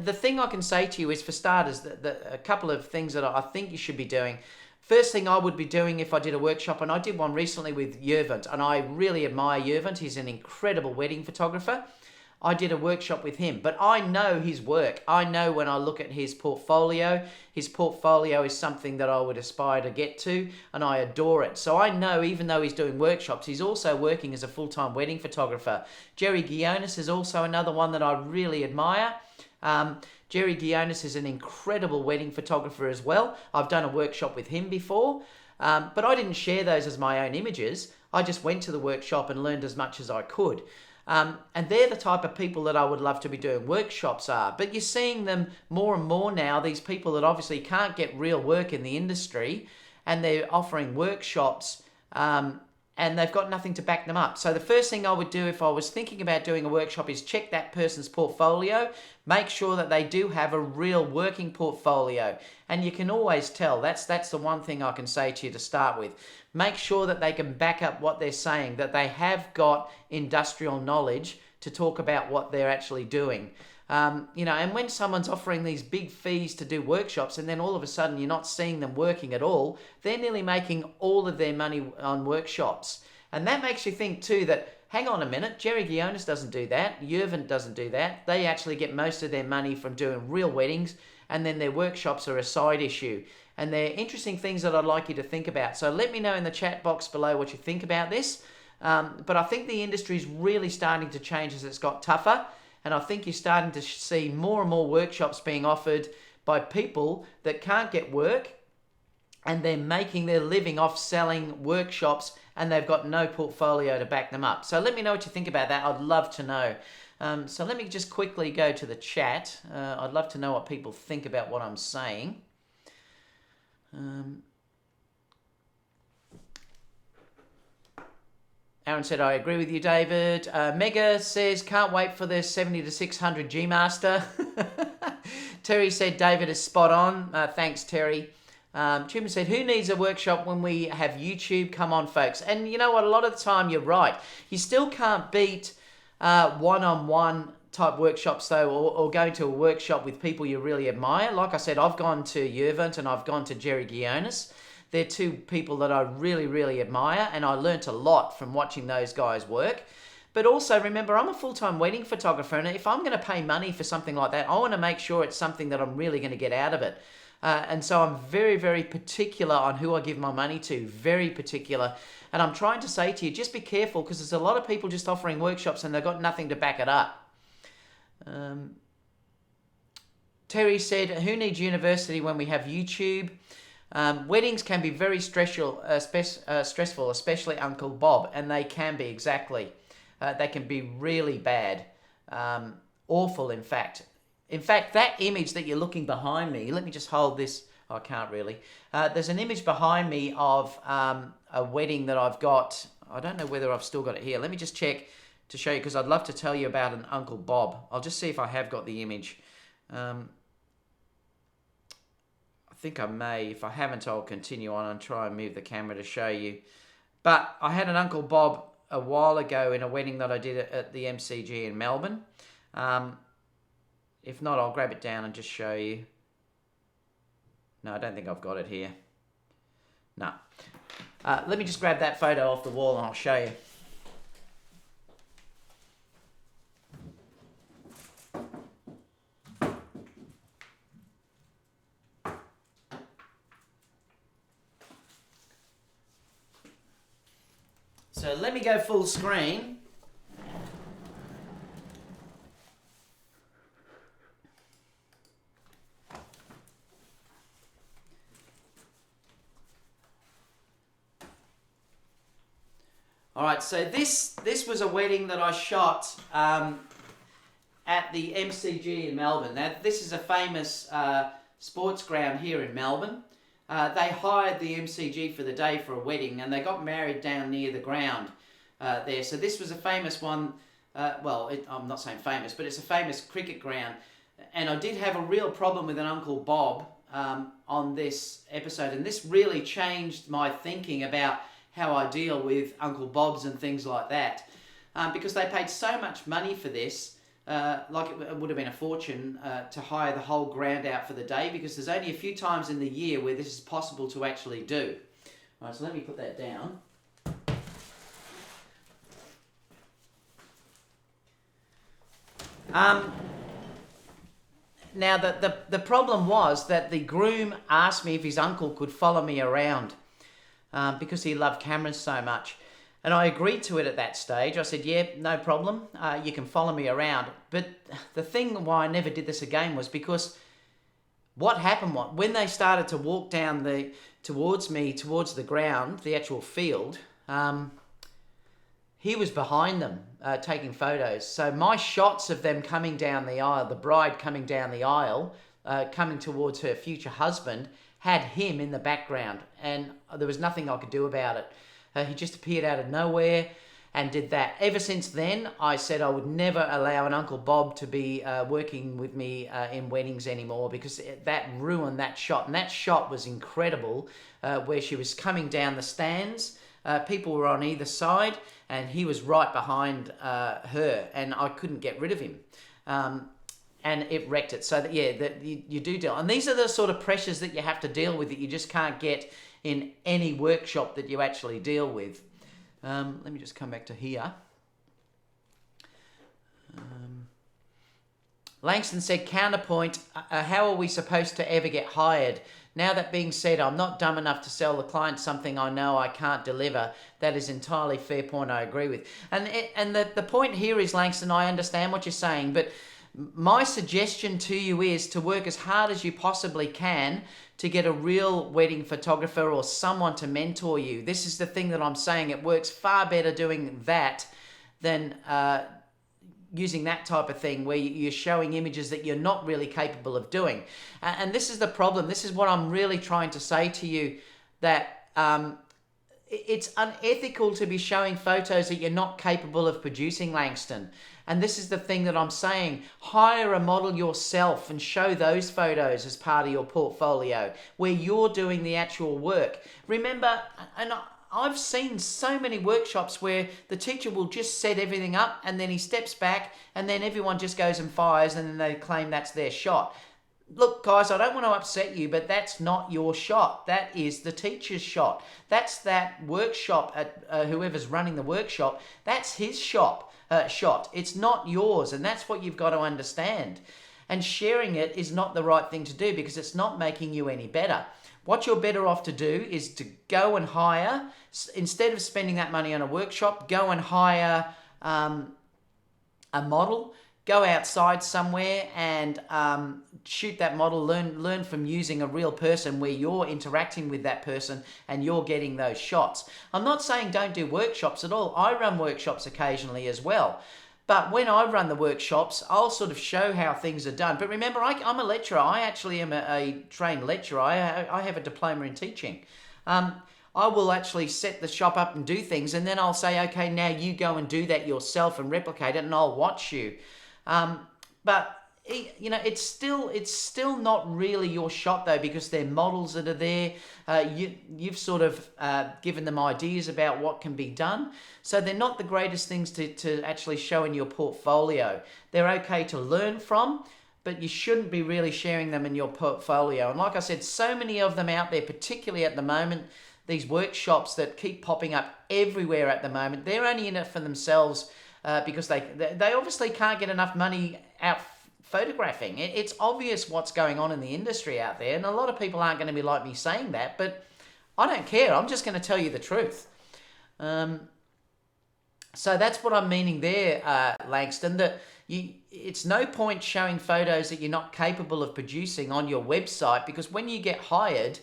the thing I can say to you is, for starters, a couple of things that I think you should be doing. First thing I would be doing if I did a workshop, and I did one recently with Yervant, and I really admire Yervant. He's an incredible wedding photographer. I did a workshop with him, but I know his work. I know when I look at his portfolio is something that I would aspire to get to, and I adore it. So I know, even though he's doing workshops, he's also working as a full-time wedding photographer. Jerry Guionis is also another one that I really admire. Jerry Guionis is an incredible wedding photographer as well. I've done a workshop with him before, but I didn't share those as my own images. I just went to the workshop and learned as much as I could. And they're the type of people that I would love to be doing workshops are. But you're seeing them more and more now, these people that obviously can't get real work in the industry, and they're offering workshops, and they've got nothing to back them up. So the first thing I would do if I was thinking about doing a workshop is check that person's portfolio, make sure that they do have a real working portfolio. And you can always tell, that's the one thing I can say to you to start with. Make sure that they can back up what they're saying, that they have got industrial knowledge to talk about what they're actually doing. And when someone's offering these big fees to do workshops, and then all of a sudden you're not seeing them working at all, they're nearly making all of their money on workshops. And that makes you think too that, hang on a minute, Jerry Guionis doesn't do that, Yervant doesn't do that. They actually get most of their money from doing real weddings, and then their workshops are a side issue. And they're interesting things that I'd like you to think about. So let me know in the chat box below what you think about this. But I think the industry is really starting to change as it's got tougher. And I think you're starting to see more and more workshops being offered by people that can't get work, and they're making their living off selling workshops, and they've got no portfolio to back them up. So let me know what you think about that. I'd love to know. So let me just quickly go to the chat. I'd love to know what people think about what I'm saying. Aaron said, I agree with you, David. Mega says, can't wait for the 70 to 600 G Master. Terry said, David is spot on. Thanks, Terry. Truman said, who needs a workshop when we have YouTube? Come on, folks. And you know what? A lot of the time, you're right. You still can't beat one-on-one type workshops, though, or going to a workshop with people you really admire. Like I said, I've gone to Yervant and I've gone to Jerry Guionis. They're two people that I really, really admire, and I learnt a lot from watching those guys work. But also, remember, I'm a full-time wedding photographer, and if I'm going to pay money for something like that, I want to make sure it's something that I'm really going to get out of it. And so I'm very, very particular on who I give my money to, very particular. And I'm trying to say to you, just be careful, because there's a lot of people just offering workshops and they've got nothing to back it up. Terry said, who needs university when we have YouTube? Weddings can be very stressful, especially Uncle Bob, and they can be, exactly. They can be really bad, awful, in fact. In fact, that image that you're looking behind me, let me just hold this. Oh, I can't really. There's an image behind me of a wedding that I've got. I don't know whether I've still got it here. Let me just check to show you, because I'd love to tell you about an Uncle Bob. I'll just see if I have got the image. I think I may. If I haven't, I'll continue on and try and move the camera to show you. But I had an Uncle Bob a while ago in a wedding that I did at the MCG in Melbourne. If not, I'll grab it down and just show you. No, I don't think I've got it here. No. Let me just grab that photo off the wall and I'll show you. So let me go full screen. All right, so this was a wedding that I shot at the MCG in Melbourne. Now, this is a famous sports ground here in Melbourne. They hired the MCG for the day for a wedding, and they got married down near the ground there. So this was a famous one. I'm not saying famous, but it's a famous cricket ground. And I did have a real problem with an Uncle Bob on this episode, and this really changed my thinking about how I deal with Uncle Bobs and things like that, because they paid so much money for this. It would have been a fortune to hire the whole ground out for the day, because there's only a few times in the year where this is possible to actually do. All right, so let me put that down. Now, the problem was that the groom asked me if his uncle could follow me around because he loved cameras so much. And I agreed to it at that stage. I said, yeah, no problem. You can follow me around. But the thing why I never did this again was because what happened was when they started to walk down towards the ground, the actual field, he was behind them taking photos. So my shots of them coming down the aisle, the bride coming down the aisle, coming towards her future husband, had him in the background. And there was nothing I could do about it. He just appeared out of nowhere and did that. Ever since then, I said I would never allow an Uncle Bob to be working with me in weddings anymore, because that ruined that shot. And that shot was incredible, where she was coming down the stands. People were on either side, and he was right behind her, and I couldn't get rid of him. And it wrecked it. So that, you do deal. And these are the sort of pressures that you have to deal with that you just can't get in any workshop that you actually deal with. Let me just come back to here. Langston said, counterpoint, how are we supposed to ever get hired? Now, that being said, I'm not dumb enough to sell the client something I know I can't deliver. That is entirely fair point I agree with. And the point here is, Langston, I understand what you're saying, but my suggestion to you is to work as hard as you possibly can to get a real wedding photographer or someone to mentor you. This is the thing that I'm saying. It works far better doing that than using that type of thing where you're showing images that you're not really capable of doing. And this is the problem. This is what I'm really trying to say to you, that it's unethical to be showing photos that you're not capable of producing, Langston. And this is the thing that I'm saying. Hire a model yourself and show those photos as part of your portfolio where you're doing the actual work. Remember, and I've seen so many workshops where the teacher will just set everything up and then he steps back and then everyone just goes and fires and then they claim that's their shot. Look, guys, I don't want to upset you, but that's not your shot. That is the teacher's shot. That's that workshop at whoever's running the workshop. That's his shot. It's not yours, and that's what you've got to understand. And sharing it is not the right thing to do because it's not making you any better. What you're better off to do is to go and hire, instead of spending that money on a workshop, go and hire a model. Go outside somewhere and shoot that model, learn from using a real person where you're interacting with that person and you're getting those shots. I'm not saying don't do workshops at all. I run workshops occasionally as well. But when I run the workshops, I'll sort of show how things are done. But remember, I'm a lecturer. I actually am a trained lecturer. I have a diploma in teaching. I will actually set the shop up and do things, and then I'll say, okay, now you go and do that yourself and replicate it, and I'll watch you. But you know, it's still not really your shot though, because they're models that are there. You've sort of given them ideas about what can be done, so they're not the greatest things to actually show in your portfolio. They're okay to learn from, but you shouldn't be really sharing them in your portfolio. And like I said, so many of them out there, particularly at the moment, these workshops that keep popping up everywhere at the moment, they're only in it for themselves. Because they obviously can't get enough money out photographing. It's obvious what's going on in the industry out there, and a lot of people aren't going to be like me saying that, but I don't care. I'm just going to tell you the truth. So that's what I'm meaning there, Langston, that it's no point showing photos that you're not capable of producing on your website, because when you get hired,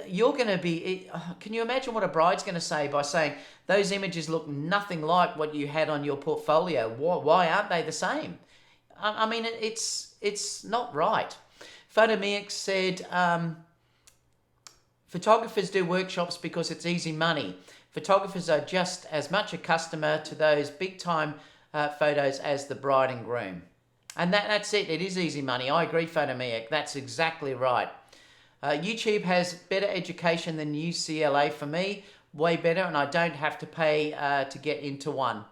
you're going to be, can you imagine what a bride's going to say by saying those images look nothing like what you had on your portfolio? Why aren't they the same? I mean, it's not right. Photomix said, photographers do workshops because it's easy money. Photographers are just as much a customer to those big time photos as the bride and groom. And that's it. It is easy money. I agree, Photomix. That's exactly right. YouTube has better education than UCLA for me. Way better, and I don't have to pay to get into one.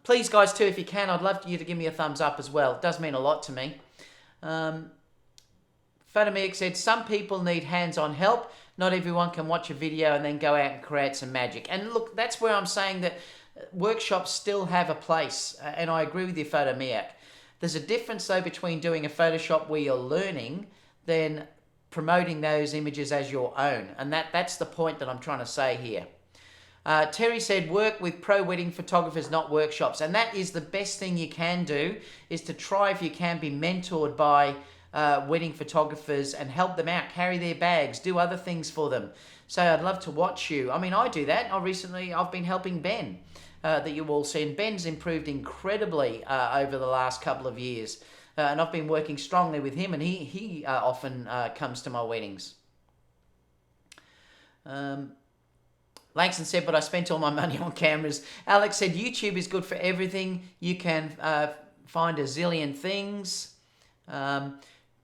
Please, guys, too, if you can, I'd love you to give me a thumbs up as well. It does mean a lot to me. Photomix said, some people need hands-on help. Not everyone can watch a video and then go out and create some magic. And look, that's where I'm saying that workshops still have a place. And I agree with you, Photomix. There's a difference, though, between doing a Photoshop where you're learning than promoting those images as your own. And that's the point that I'm trying to say here. Terry said, work with pro wedding photographers, not workshops. And that is the best thing you can do, is to try, if you can, be mentored by wedding photographers and help them out, carry their bags, do other things for them. So I'd love to watch you. I mean, I do that. I've been helping Ben, that you all see. And Ben's improved incredibly over the last couple of years. And I've been working strongly with him, and he often comes to my weddings. Langston said, but I spent all my money on cameras. Alex said, YouTube is good for everything. You can find a zillion things.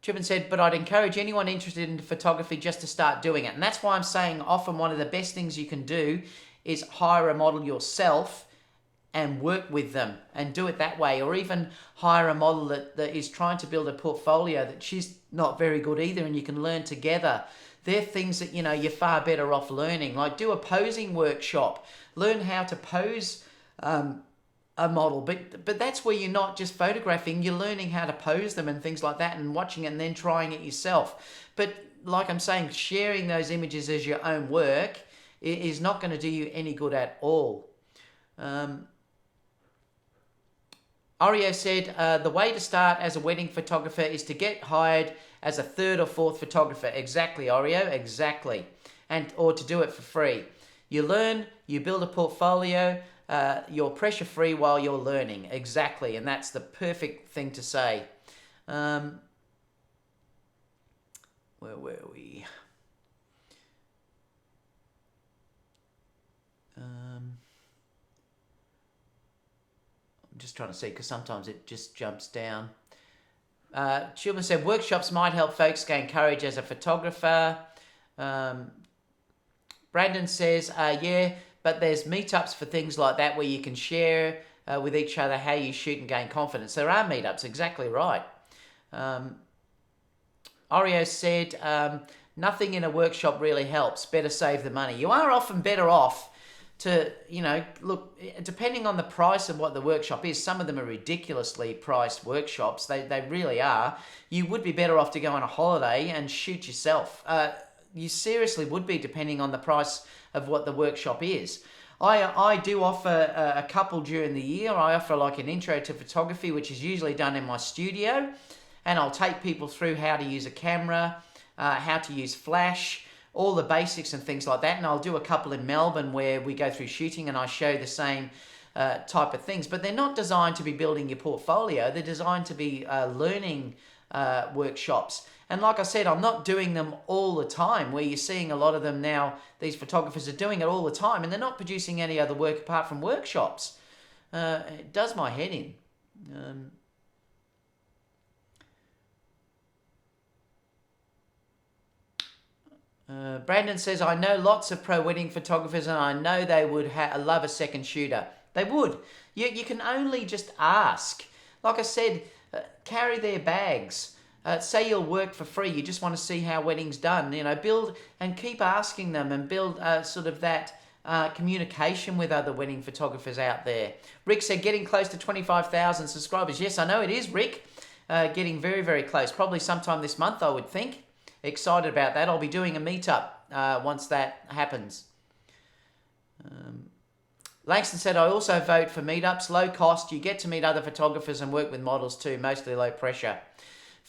Trippin said, but I'd encourage anyone interested in photography just to start doing it. And that's why I'm saying often one of the best things you can do is hire a model yourself and work with them and do it that way. Or even hire a model that is trying to build a portfolio that she's not very good either, and you can learn together. They're things that, you're far better off learning. Like, do a posing workshop. Learn how to pose a model. But that's where you're not just photographing. You're learning how to pose them and things like that, and watching it and then trying it yourself. But like I'm saying, sharing those images as your own work is not going to do you any good at all. Oreo said, the way to start as a wedding photographer is to get hired as a third or fourth photographer. Exactly, Oreo, exactly. Or to do it for free. You learn, you build a portfolio, you're pressure free while you're learning. Exactly, and that's the perfect thing to say. Where were we? Just trying to see, because sometimes it just jumps down. Children said, workshops might help folks gain courage as a photographer. Brandon says, yeah, but there's meetups for things like that where you can share with each other how you shoot and gain confidence. There are meetups, exactly right. Oreo said, nothing in a workshop really helps. Better save the money. You are often better off to, look, depending on the price of what the workshop is. Some of them are ridiculously priced workshops. They really are. You would be better off to go on a holiday and shoot yourself. You seriously would be, depending on the price of what the workshop is. I do offer a couple during the year. I offer like an intro to photography, which is usually done in my studio. And I'll take people through how to use a camera, how to use flash, all the basics and things like that. And I'll do a couple in Melbourne where we go through shooting and I show the same type of things. But they're not designed to be building your portfolio. They're designed to be learning workshops. And like I said, I'm not doing them all the time, where you're seeing a lot of them now. These photographers are doing it all the time, and they're not producing any other work apart from workshops. It does my head in. Brandon says, I know lots of pro wedding photographers and I know they would love a second shooter. They would. You can only just ask. Like I said, carry their bags. Say you'll work for free. You just want to see how weddings done. Build and keep asking them, and build sort of that communication with other wedding photographers out there. Rick said, getting close to 25,000 subscribers. Yes, I know it is, Rick. Getting very, very close. Probably sometime this month, I would think. Excited about that. I'll be doing a meetup once that happens. Langston said, I also vote for meetups, low cost. You get to meet other photographers and work with models too, mostly low pressure.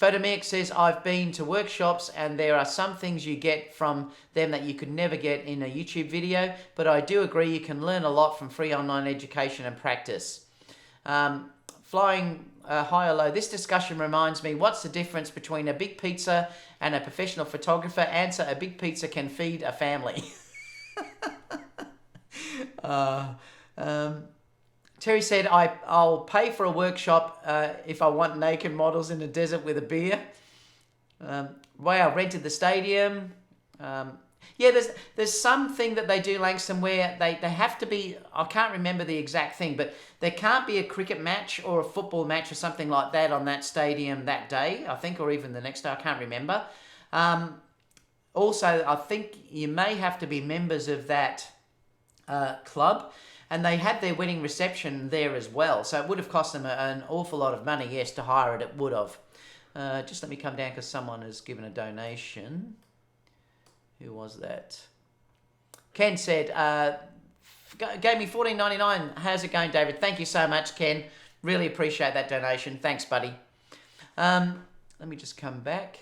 Photomix says, I've been to workshops and there are some things you get from them that you could never get in a YouTube video, but I do agree you can learn a lot from free online education and practice. Flying high or low, this discussion reminds me, what's the difference between a big pizza and a professional photographer? Answer, a big pizza can feed a family. Terry said, I'll pay for a workshop if I want naked models in the desert with a beer. Wow, rented the stadium. Yeah, there's something that they do, Langston, where they have to be, I can't remember the exact thing, but there can't be a cricket match or a football match or something like that on that stadium that day, I think, or even the next day, I can't remember. Also, I think you may have to be members of that club, and they had their wedding reception there as well, so it would have cost them an awful lot of money. Yes, to hire it would have. Just let me come down because someone has given a donation. Who was that? Ken said, gave me $14.99. How's it going, David? Thank you so much, Ken. Really appreciate that donation. Thanks, buddy. Let me just come back.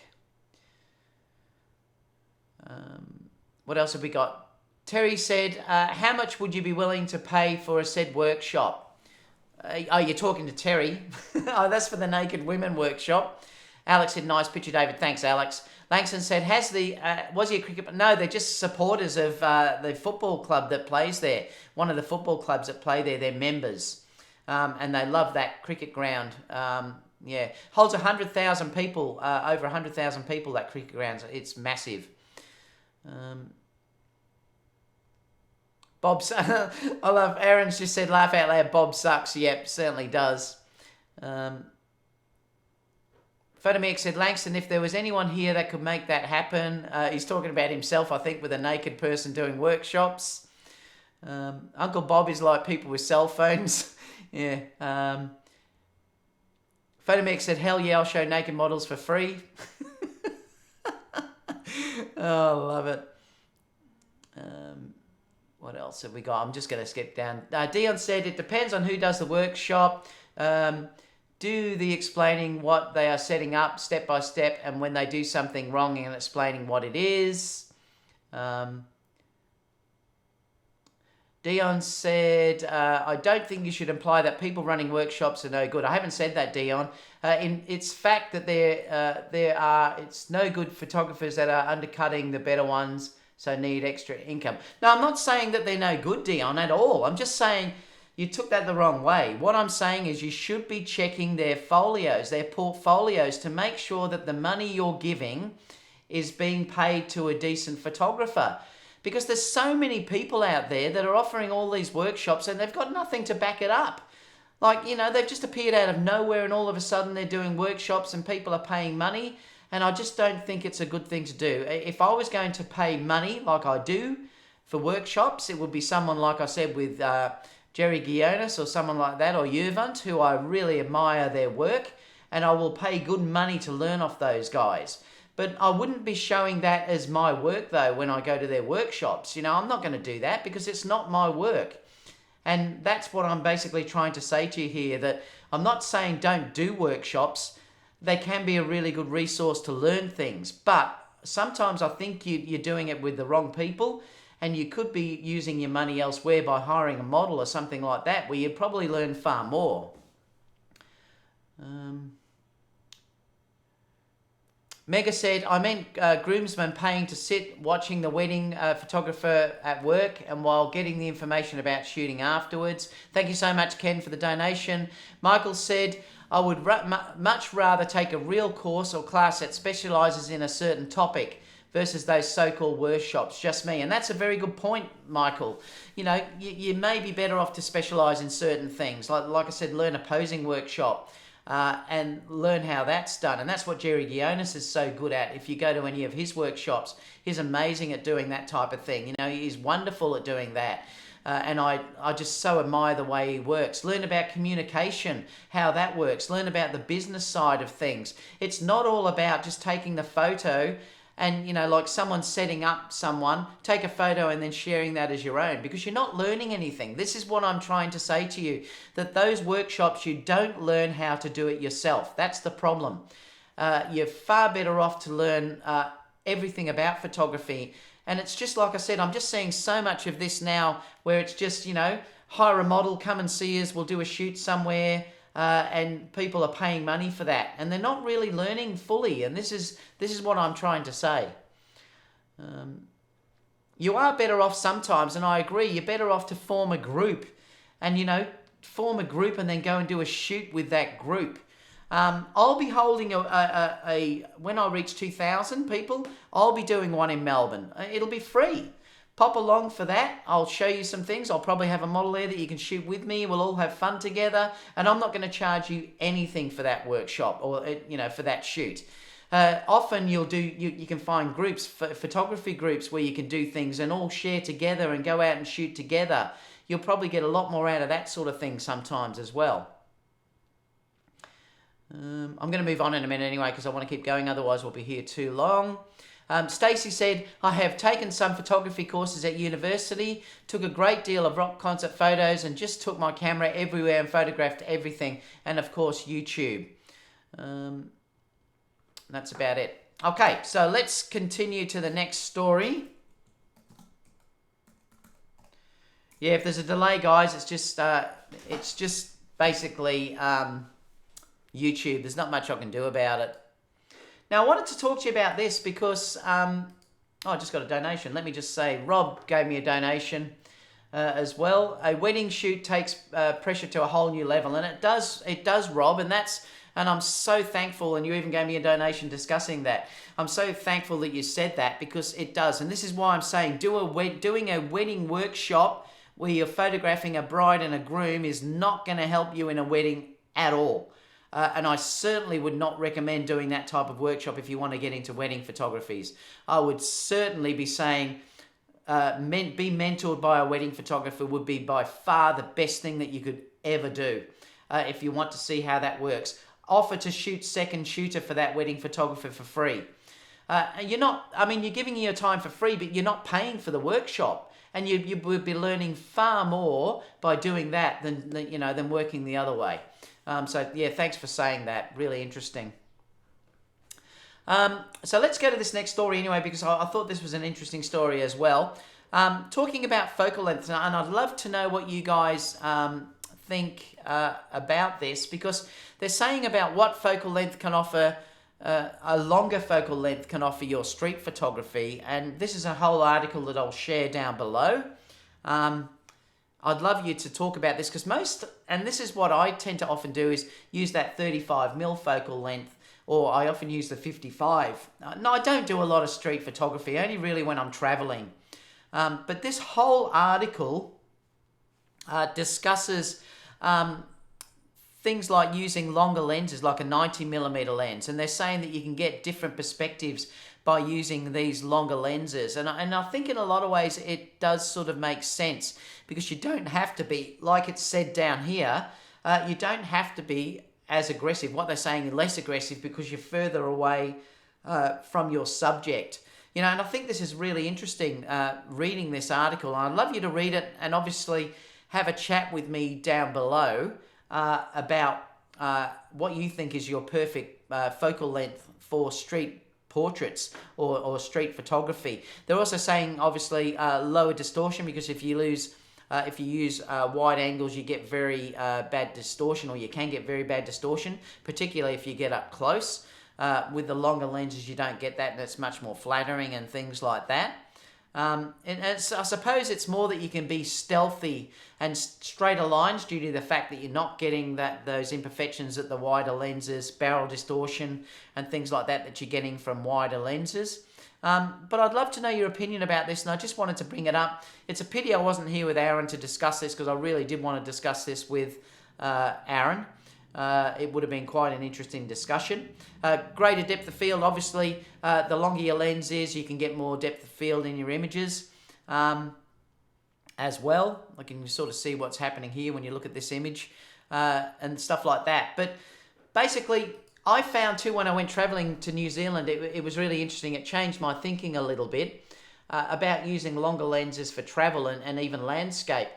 What else have we got? Terry said, how much would you be willing to pay for a said workshop? Oh, you're talking to Terry. Oh, that's for the Naked Women workshop. Alex said, nice picture, David. Thanks, Alex. Langston said, was he a cricket? No, they're just supporters of the football club that plays there. One of the football clubs that play there, they're members. And they love that cricket ground. Yeah, holds 100,000 people, over 100,000 people, that cricket ground. It's massive. I love, Aaron's just said, laugh out loud, Bob sucks. Yep, certainly does. Photomix said, Langston, if there was anyone here that could make that happen, he's talking about himself, I think, with a naked person doing workshops. Uncle Bob is like people with cell phones. Yeah. Photomix said, hell yeah, I'll show naked models for free. Oh, love it. What else have we got? I'm just going to skip down. Dion said, it depends on who does the workshop. Do the explaining what they are setting up step by step, and when they do something wrong and explaining what it is. Dion said, I don't think you should imply that people running workshops are no good. I haven't said that, Dion. It's fact that it's no good photographers that are undercutting the better ones, so need extra income. No, I'm not saying that they're no good, Dion, at all. I'm just saying you took that the wrong way. What I'm saying is you should be checking their folios, their portfolios, to make sure that the money you're giving is being paid to a decent photographer. Because there's so many people out there that are offering all these workshops and they've got nothing to back it up. Like, you know, they've just appeared out of nowhere and all of a sudden they're doing workshops and people are paying money. And I just don't think it's a good thing to do. If I was going to pay money like I do for workshops, it would be someone, like I said, with Jerry Guionis or someone like that, or Jurvant, who I really admire their work. And I will pay good money to learn off those guys. But I wouldn't be showing that as my work, though, when I go to their workshops. You know, I'm not going to do that because it's not my work. And that's what I'm basically trying to say to you here, that I'm not saying don't do workshops. They can be a really good resource to learn things. But sometimes I think you're doing it with the wrong people, and you could be using your money elsewhere by hiring a model or something like that, where you'd probably learn far more. Mega said, I meant groomsmen paying to sit watching the wedding photographer at work and while getting the information about shooting afterwards. Thank you so much, Ken, for the donation. Michael said, I would much rather take a real course or class that specialises in a certain topic versus those so-called workshops, just me. And that's a very good point, Michael. You know, you may be better off to specialise in certain things. Like I said, learn a posing workshop. And learn how that's done. And that's what Jerry Guionis is so good at. If you go to any of his workshops, he's amazing at doing that type of thing. You know, he's wonderful at doing that. And I just so admire the way he works. Learn about communication, how that works. Learn about the business side of things. It's not all about just taking the photo and, you know, like someone setting up someone, take a photo and then sharing that as your own, because you're not learning anything. This is what I'm trying to say to you, that those workshops, you don't learn how to do it yourself. That's the problem. You're far better off to learn everything about photography. And it's just like I said, I'm just seeing so much of this now where it's just, you know, hire a model, come and see us, we'll do a shoot somewhere, and people are paying money for that. And they're not really learning fully. And this is what I'm trying to say. You are better off sometimes, and I agree, you're better off to form a group and, you know, form a group and then go and do a shoot with that group. I'll be holding when I reach 2,000 people, I'll be doing one in Melbourne. It'll be free. Pop along for that. I'll show you some things. I'll probably have a model there that you can shoot with me. We'll all have fun together. And I'm not going to charge you anything for that workshop or, you know, for that shoot. Often you can find groups, photography groups, where you can do things and all share together and go out and shoot together. You'll probably get a lot more out of that sort of thing sometimes as well. I'm going to move on in a minute anyway, because I want to keep going, otherwise we'll be here too long. Stacey said, I have taken some photography courses at university, took a great deal of rock concert photos and just took my camera everywhere and photographed everything, and of course YouTube. That's about it. Okay, so let's continue to the next story. Yeah, if there's a delay, guys, it's just basically YouTube. There's not much I can do about it. Now, I wanted to talk to you about this because I just got a donation. Let me just say, Rob gave me a donation as well. A wedding shoot takes pressure to a whole new level, and it does, Rob, and I'm so thankful, and you even gave me a donation discussing that. I'm so thankful that you said that, because it does, and this is why I'm saying doing a wedding workshop where you're photographing a bride and a groom is not going to help you in a wedding at all. And I certainly would not recommend doing that type of workshop if you want to get into wedding photographies. I would certainly be saying be mentored by a wedding photographer would be by far the best thing that you could ever do if you want to see how that works. Offer to shoot second shooter for that wedding photographer for free. You're giving your time for free, but you're not paying for the workshop. And you would be learning far more by doing that than working the other way. So yeah, thanks for saying that. Really interesting. So let's go to this next story anyway, because I thought this was an interesting story as well. Talking about focal length, and I'd love to know what you guys think about this, because they're saying about what focal length can offer, a longer focal length can offer your street photography, and this is a whole article that I'll share down below. I'd love you to talk about this, because and this is what I tend to often do, is use that 35mm focal length, or I often use the 55. No, I don't do a lot of street photography, only really when I'm traveling. But this whole article discusses things like using longer lenses, like a 90mm lens, and they're saying that you can get different perspectives by using these longer lenses. And I think in a lot of ways it does sort of make sense, because you don't have to be, like it's said down here, you don't have to be as aggressive. What they're saying, less aggressive, because you're further away from your subject. And I think this is really interesting, reading this article. I'd love you to read it and obviously have a chat with me down below about what you think is your perfect focal length for street portraits or street photography. They're also saying, obviously, lower distortion, because if you use wide angles, you get very bad distortion, or you can get very bad distortion, particularly if you get up close. With the longer lenses, you don't get that, and it's much more flattering and things like that. And I suppose it's more that you can be stealthy and straighter lines due to the fact that you're not getting those imperfections at the wider lenses, barrel distortion and things like that you're getting from wider lenses. But I'd love to know your opinion about this, and I just wanted to bring it up. It's a pity I wasn't here with Aaron to discuss this, because I really did want to discuss this with Aaron. It would have been quite an interesting discussion. Greater depth of field, obviously, the longer your lens is, you can get more depth of field in your images as well. I can sort of see what's happening here when you look at this image and stuff like that. But basically, I found too when I went traveling to New Zealand, it was really interesting. It changed my thinking a little bit about using longer lenses for travel and even landscape.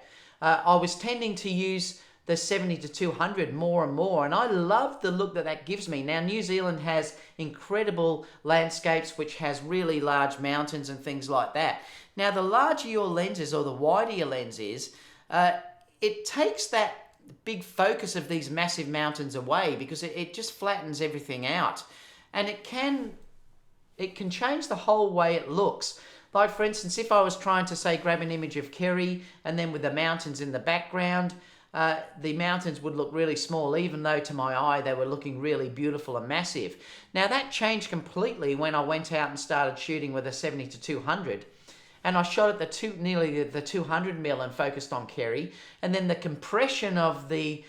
I was tending to use the 70 to 200 more and more, and I love the look that that gives me. Now, New Zealand has incredible landscapes, which has really large mountains and things like that. Now, the larger your lens is, or the wider your lens is, it takes that big focus of these massive mountains away, because it just flattens everything out, and it can change the whole way it looks. Like, for instance, if I was trying to, say, grab an image of Kerry and then with the mountains in the background, the mountains would look really small, even though to my eye they were looking really beautiful and massive. Now, that changed completely when I went out and started shooting with a 70 to 200. And I shot at nearly the 200 mil and focused on Kerry. And then the compression of the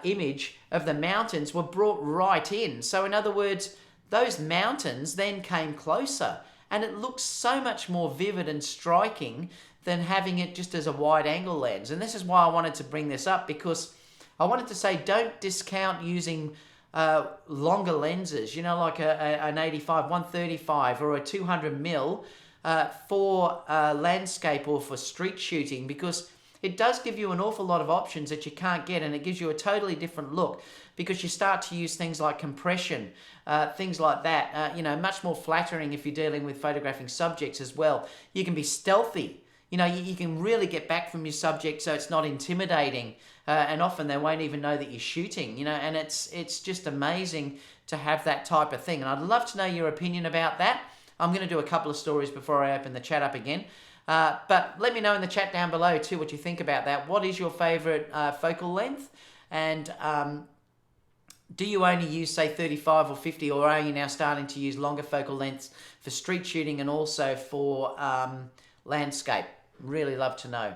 image of the mountains were brought right in. So in other words, those mountains then came closer. And it looks so much more vivid and striking than having it just as a wide angle lens. And this is why I wanted to bring this up, because I wanted to say, don't discount using longer lenses, you know, like an 85, 135 or a 200 mil for landscape or for street shooting, because it does give you an awful lot of options that you can't get, and it gives you a totally different look because you start to use things like compression, things like that, you know, much more flattering if you're dealing with photographing subjects as well. You can be stealthy. You know, you can really get back from your subject so it's not intimidating, and often they won't even know that you're shooting, you know, and it's just amazing to have that type of thing. And I'd love to know your opinion about that. I'm going to do a couple of stories before I open the chat up again. But let me know in the chat down below too what you think about that. What is your favorite focal length? And do you only use, say, 35 or 50, or are you now starting to use longer focal lengths for street shooting and also for landscape? Really love to know.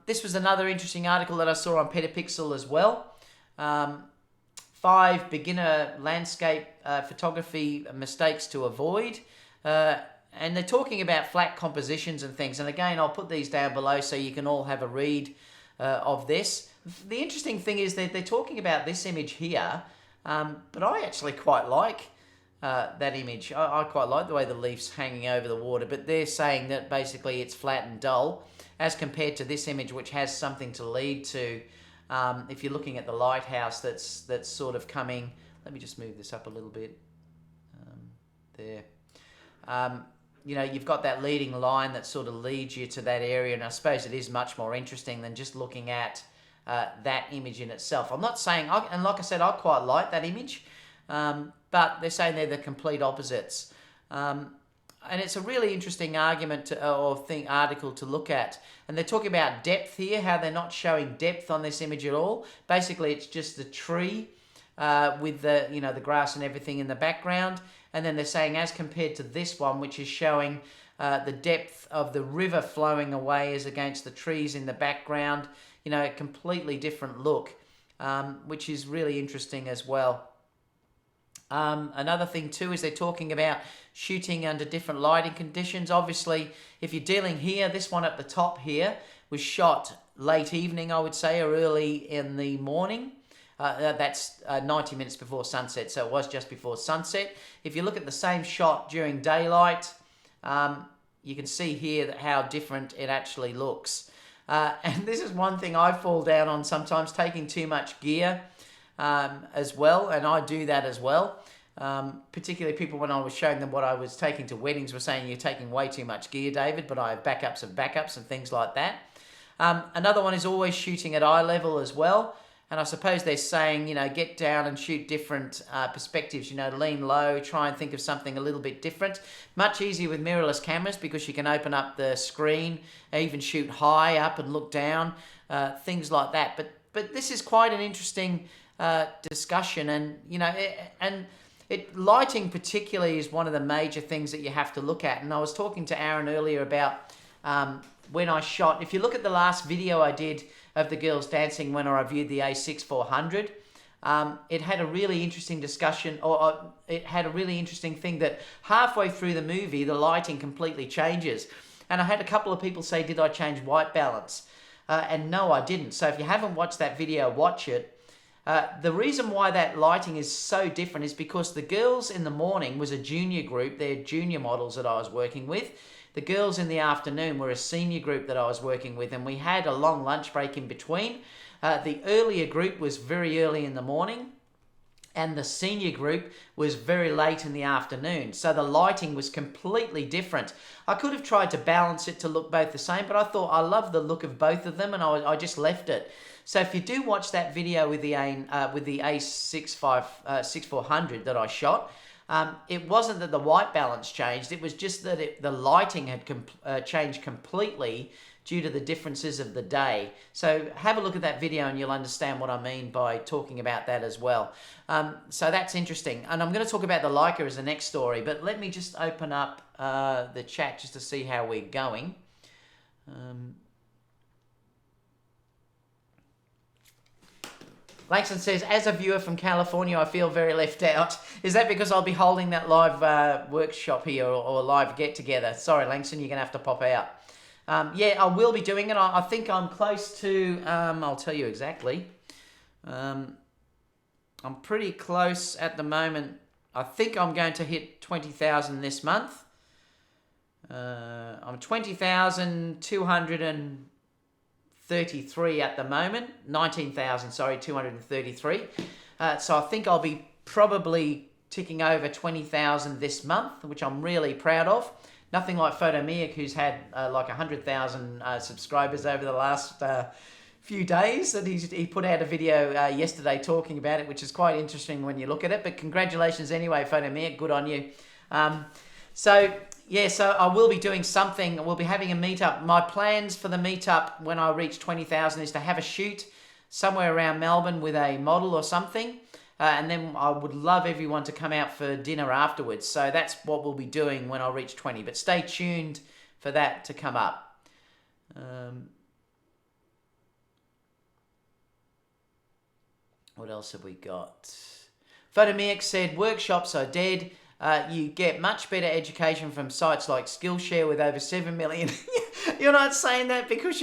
This was another interesting article that I saw on Petapixel as well. 5 beginner landscape photography mistakes to avoid. And they're talking about flat compositions and things. And again, I'll put these down below so you can all have a read of this. The interesting thing is that they're talking about this image here, but I actually quite like that image. I quite like the way the leaf's hanging over the water, but they're saying that basically it's flat and dull as compared to this image, which has something to lead to. If you're looking at the lighthouse that's sort of coming, let me just move this up a little bit. There. You know, you've got that leading line that sort of leads you to that area, and I suppose it is much more interesting than just looking at that image in itself. I'm not saying, and like I said, I quite like that image, but they're saying they're the complete opposites. And it's a really interesting argument article to look at. And they're talking about depth here, how they're not showing depth on this image at all. Basically, it's just the tree with the, you know, the grass and everything in the background. And then they're saying, as compared to this one, which is showing the depth of the river flowing away as against the trees in the background, you know, a completely different look, which is really interesting as well. Another thing too is they're talking about shooting under different lighting conditions. Obviously, if you're dealing here, this one at the top here was shot late evening, I would say, or early in the morning. That's 90 minutes before sunset, so it was just before sunset. If you look at the same shot during daylight, you can see here that how different it actually looks. And this is one thing I fall down on sometimes, taking too much gear as well, and I do that as well. Particularly people, when I was showing them what I was taking to weddings, were saying, you're taking way too much gear, David, but I have backups of backups and things like that. Another one is always shooting at eye level as well. And I suppose they're saying, you know, get down and shoot different perspectives, you know, lean low, try and think of something a little bit different. Much easier with mirrorless cameras because you can open up the screen, even shoot high up and look down, things like that. But this is quite an interesting discussion, and, you know, lighting particularly is one of the major things that you have to look at. And I was talking to Aaron earlier about when I shot, if you look at the last video I did of the girls dancing when I reviewed the A6-400, it had a really interesting discussion, or it had a really interesting thing that halfway through the movie, the lighting completely changes. And I had a couple of people say, did I change white balance? And no, I didn't. So if you haven't watched that video, watch it. The reason why that lighting is so different is because the girls in the morning was a junior group. They're junior models that I was working with. The girls in the afternoon were a senior group that I was working with, and we had a long lunch break in between. The earlier group was very early in the morning, and the senior group was very late in the afternoon. So the lighting was completely different. I could have tried to balance it to look both the same, but I thought I love the look of both of them, and I just left it. So if you do watch that video with the A6400 that I shot, it wasn't that the white balance changed. It was just that the lighting had changed completely due to the differences of the day. So have a look at that video and you'll understand what I mean by talking about that as well. So that's interesting. And I'm going to talk about the Leica as the next story, but let me just open up the chat just to see how we're going. Langston says, as a viewer from California, I feel very left out. Is that because I'll be holding that live workshop here or live get-together? Sorry, Langston, you're going to have to pop out. Yeah, I will be doing it. I think I'm close to, I'll tell you exactly. I'm pretty close at the moment. I think I'm going to hit 20,000 this month. I'm 20,233 at the moment. 19,000, sorry, 233. So I think I'll be probably ticking over 20,000 this month, which I'm really proud of. Nothing like Photomiak, who's had like 100,000 subscribers over the last few days. That he put out a video yesterday talking about it, which is quite interesting when you look at it. But congratulations anyway, Photomiak. Good on you. So I will be doing something. We'll be having a meetup. My plans for the meetup when I reach 20,000 is to have a shoot somewhere around Melbourne with a model or something. And then I would love everyone to come out for dinner afterwards. So that's what we'll be doing when I reach 20. But stay tuned for that to come up. What else have we got? Photomiak said, workshops are dead. You get much better education from sites like Skillshare with over 7 million. You're not saying that because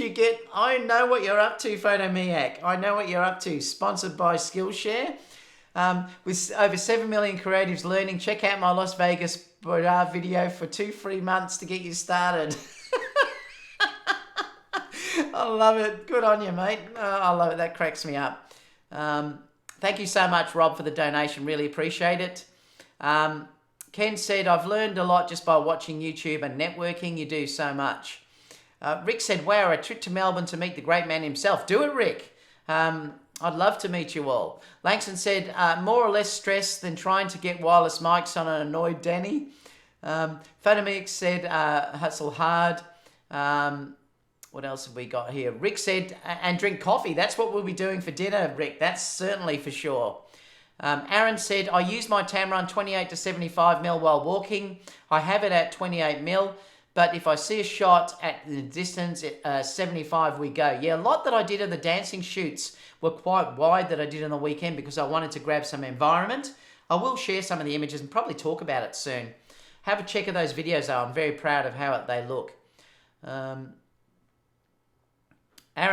I know what you're up to, Photomiak. I know what you're up to. Sponsored by Skillshare. With over 7 million creatives learning, check out my Las Vegas video for 2 free months to get you started. I love it. Good on you, mate. I love it. That cracks me up. Thank you so much, Rob, for the donation. Really appreciate it. Ken said, I've learned a lot just by watching YouTube and networking. You do so much. Rick said, wow, a trip to Melbourne to meet the great man himself. Do it, Rick. I'd love to meet you all. Langston said, more or less stress than trying to get wireless mics on an annoyed Danny. Photomiak said, hustle hard. What else have we got here? Rick said, and drink coffee. That's what we'll be doing for dinner, Rick. That's certainly for sure. Aaron said, I use my Tamron 28 to 75mm while walking. I have it at 28mm, but if I see a shot at the distance, 75 we go. Yeah, a lot that I did of the dancing shoots were quite wide that I did on the weekend because I wanted to grab some environment. I will share some of the images and probably talk about it soon. Have a check of those videos though. I'm very proud of how they look. Aaron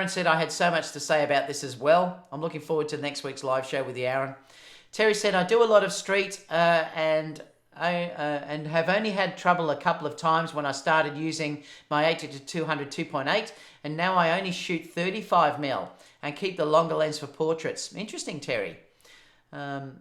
said, I had so much to say about this as well. I'm looking forward to next week's live show with you, Aaron. Terry said, I do a lot of street and have only had trouble a couple of times when I started using my 80-200 2.8, and now I only shoot 35mm and keep the longer lens for portraits. Interesting, Terry. Oreo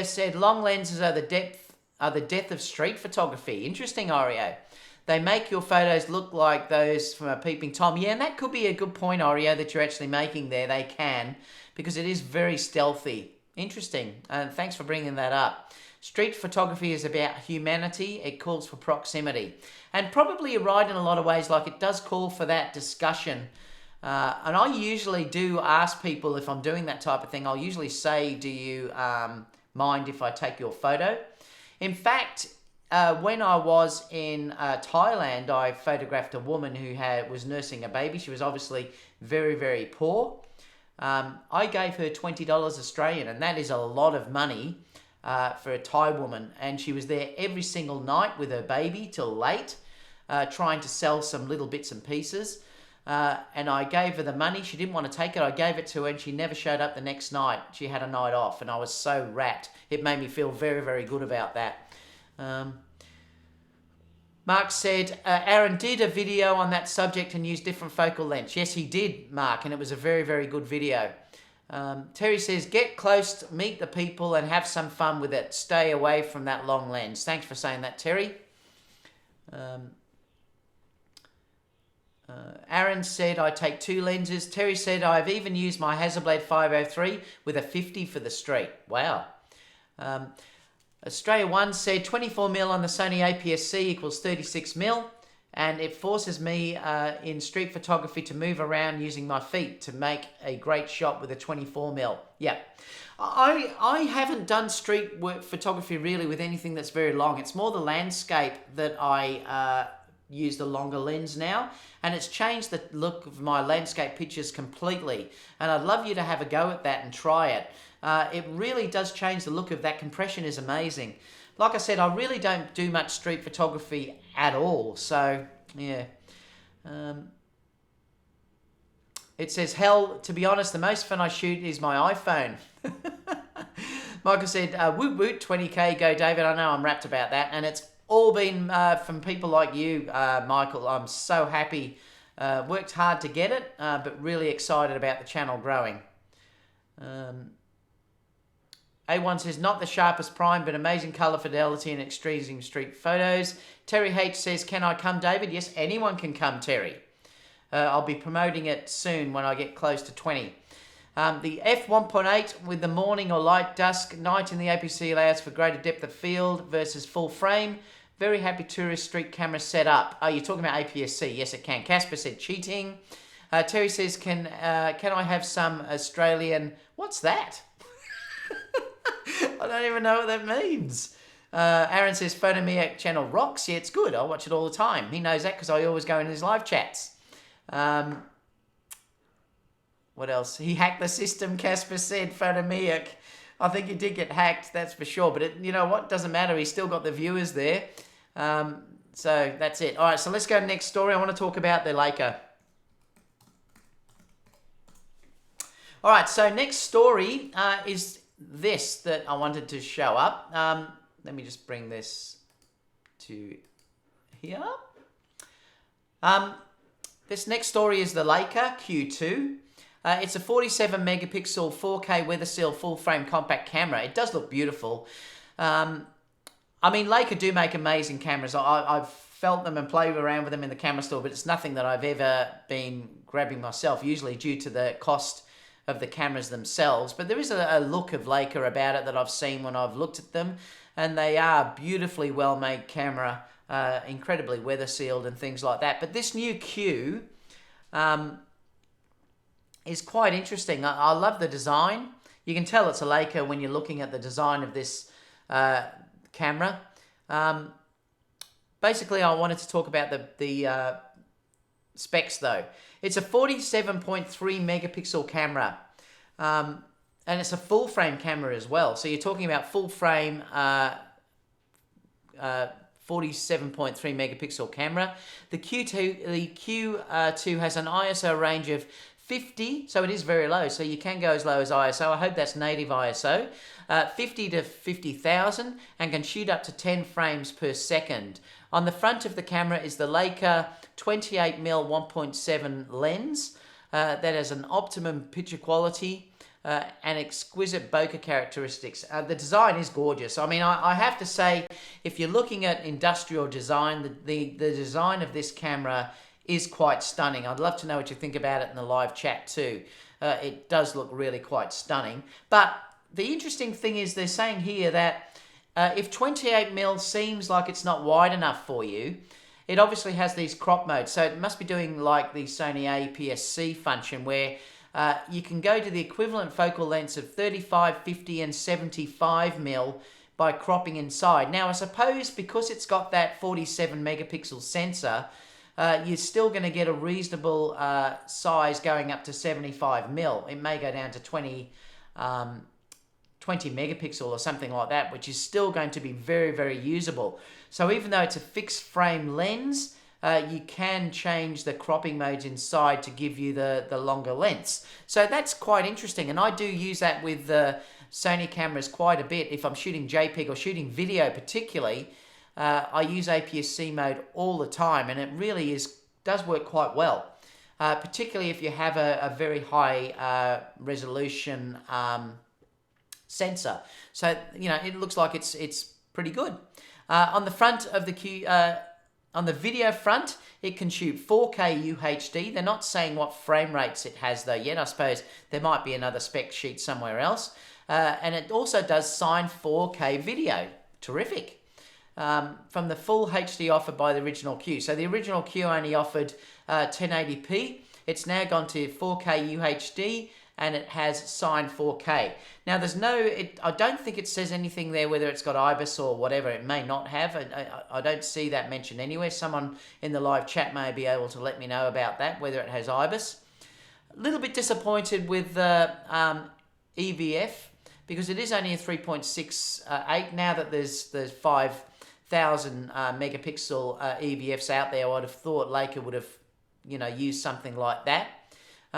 said, long lenses are the death of street photography. Interesting, Oreo. They make your photos look like those from a peeping Tom. Yeah, and that could be a good point, Oreo, that you're actually making there. They can, because it is very stealthy. Interesting. Thanks for bringing that up. Street photography is about humanity. It calls for proximity. And probably you're right in a lot of ways, like it does call for that discussion. And I usually do ask people if I'm doing that type of thing. I'll usually say, do you mind if I take your photo? In fact, when I was in Thailand, I photographed a woman who was nursing a baby. She was obviously very, very poor. I gave her $20 Australian, and that is a lot of money for a Thai woman. And she was there every single night with her baby till late, trying to sell some little bits and pieces. and I gave her the money. She didn't want to take it. I gave it to her and she never showed up the next night. She had a night off and I was so rapt. It made me feel very, very good about that. Mark said, Aaron did a video on that subject and used different focal lengths. Yes, he did, Mark, and it was a very, very good video. Terry says, get close, meet the people and have some fun with it. Stay away from that long lens. Thanks for saying that, Terry. Aaron said, I take 2 lenses. Terry said, I've even used my Hasselblad 503 with a 50 for the street. Wow. Australia 1 said 24mm on the Sony APS-C equals 36mm, and it forces me in street photography to move around using my feet to make a great shot with a 24mm. Yeah. I haven't done street work photography really with anything that's very long. It's more the landscape that I use the longer lens now, and it's changed the look of my landscape pictures completely, and I'd love you to have a go at that and try it. It really does change the look of that. Compression is amazing. Like I said, I really don't do much street photography at all, so yeah. It says, hell, to be honest, the most fun I shoot is my iPhone. Michael said, woot woot, 20k, go David. I know I'm rapt about that, and it's all been from people like you, Michael. I'm so happy. Worked hard to get it, but really excited about the channel growing. A1 says, not the sharpest prime, but amazing colour fidelity and extreme street photos. Terry H says, can I come, David? Yes, anyone can come, Terry. I'll be promoting it soon when I get close to 20. The f1.8 with the morning or light dusk night in the APC allows for greater depth of field versus full frame. Very happy tourist street camera set up. Oh, you're talking about APS-C. Yes, it can. Casper said cheating. Terry says, can I have some Australian... What's that? I don't even know what that means. Aaron says, Photomiac channel rocks. Yeah, it's good. I watch it all the time. He knows that because I always go in his live chats. What else? He hacked the system, Casper said, Photomiac. I think he did get hacked, that's for sure. But you know what? Doesn't matter. He's still got the viewers there. So that's it. All right, so let's go to the next story. I want to talk about the Leica. All right, so next story is this that I wanted to show up. Let me just bring this to here. This next story is the Leica Q2. It's a 47 megapixel 4K weather seal full frame compact camera. It does look beautiful. I mean, Leica do make amazing cameras. I've felt them and played around with them in the camera store, but it's nothing that I've ever been grabbing myself, usually due to the cost of the cameras themselves. But there is a look of Leica about it that I've seen when I've looked at them, and they are beautifully well made camera, incredibly weather sealed and things like that. But this new Q is quite interesting. I love the design. You can tell it's a Leica when you're looking at the design of this camera. Basically, I wanted to talk about the specs though. It's a 47.3 megapixel camera, and it's a full frame camera as well. So you're talking about full frame 47.3 megapixel camera. The Q2 has an ISO range of 50, so it is very low. So you can go as low as ISO. I hope that's native ISO. 50 to 50,000 and can shoot up to 10 frames per second. On the front of the camera is the Leica 28mm 1.7 lens that has an optimum picture quality and exquisite bokeh characteristics. The design is gorgeous. I mean, I have to say, if you're looking at industrial design, the design of this camera is quite stunning. I'd love to know what you think about it in the live chat too. It does look really quite stunning. But the interesting thing is they're saying here that if 28mm seems like it's not wide enough for you, it obviously has these crop modes. So it must be doing like the Sony APS-C function where you can go to the equivalent focal lengths of 35, 50 and 75mm by cropping inside. Now I suppose because it's got that 47 megapixel sensor, you're still going to get a reasonable size going up to 75mm. It may go down to 20 megapixel or something like that, which is still going to be very, very usable. So even though it's a fixed frame lens, you can change the cropping modes inside to give you the longer lengths. So that's quite interesting, and I do use that with the Sony cameras quite a bit. If I'm shooting JPEG or shooting video particularly, I use APS-C mode all the time, and it really does work quite well. Particularly if you have a very high resolution sensor. So, it looks like it's pretty good. On the front of the on the video front, it can shoot 4K UHD. They're not saying what frame rates it has though yet. I suppose there might be another spec sheet somewhere else. And it also does sign 4K video. Terrific. From the full HD offered by the original Q. So the original Q only offered 1080p. It's now gone to 4K UHD, and it has signed 4K. Now there's I don't think it says anything there whether it's got IBIS or whatever. It may not have. I don't see that mentioned anywhere. Someone in the live chat may be able to let me know about that, whether it has IBIS. A little bit disappointed with the EVF, because it is only a 3.68. Now that there's 5,000 megapixel EVFs out there, I would have thought Leica would have used something like that.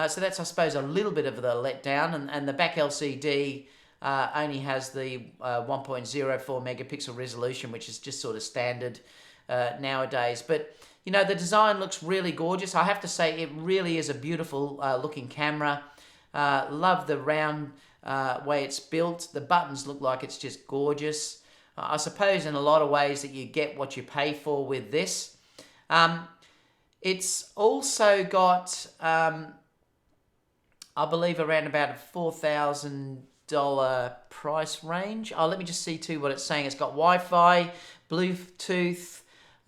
So that's, I suppose, a little bit of the letdown. And the back LCD only has the 1.04 megapixel resolution, which is just sort of standard nowadays. But, the design looks really gorgeous. I have to say, it really is a beautiful looking camera. Love the round way it's built. The buttons look like it's just gorgeous. I suppose in a lot of ways that you get what you pay for with this. It's also got, I believe, around about a $4,000 price range. Let me just see too what it's saying. It's got Wi-Fi, Bluetooth.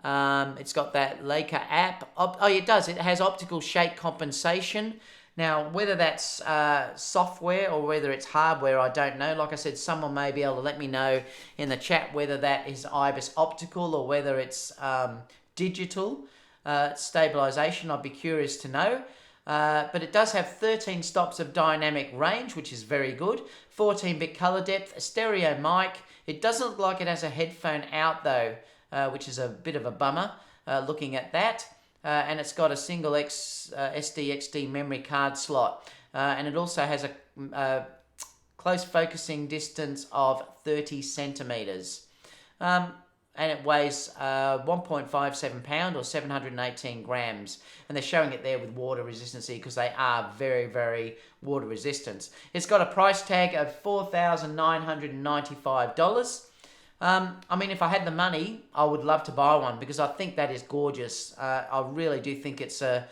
It's got that Leica app. It does. It has optical shake compensation. Now, whether that's software or whether it's hardware, I don't know. Like I said, someone may be able to let me know in the chat whether that is IBIS optical or whether it's digital stabilization. I'd be curious to know. But it does have 13 stops of dynamic range, which is very good. 14-bit color depth, a stereo mic. It doesn't look like it has a headphone out though, which is a bit of a bummer looking at that. And it's got a single SDXD memory card slot. And it also has a close focusing distance of 30 centimeters. And it weighs 1.57 pound or 718 grams. And they're showing it there with water resistance because they are very, very water resistant. It's got a price tag of $4,995. I mean, if I had the money, I would love to buy one because I think that is gorgeous. I really do think it's a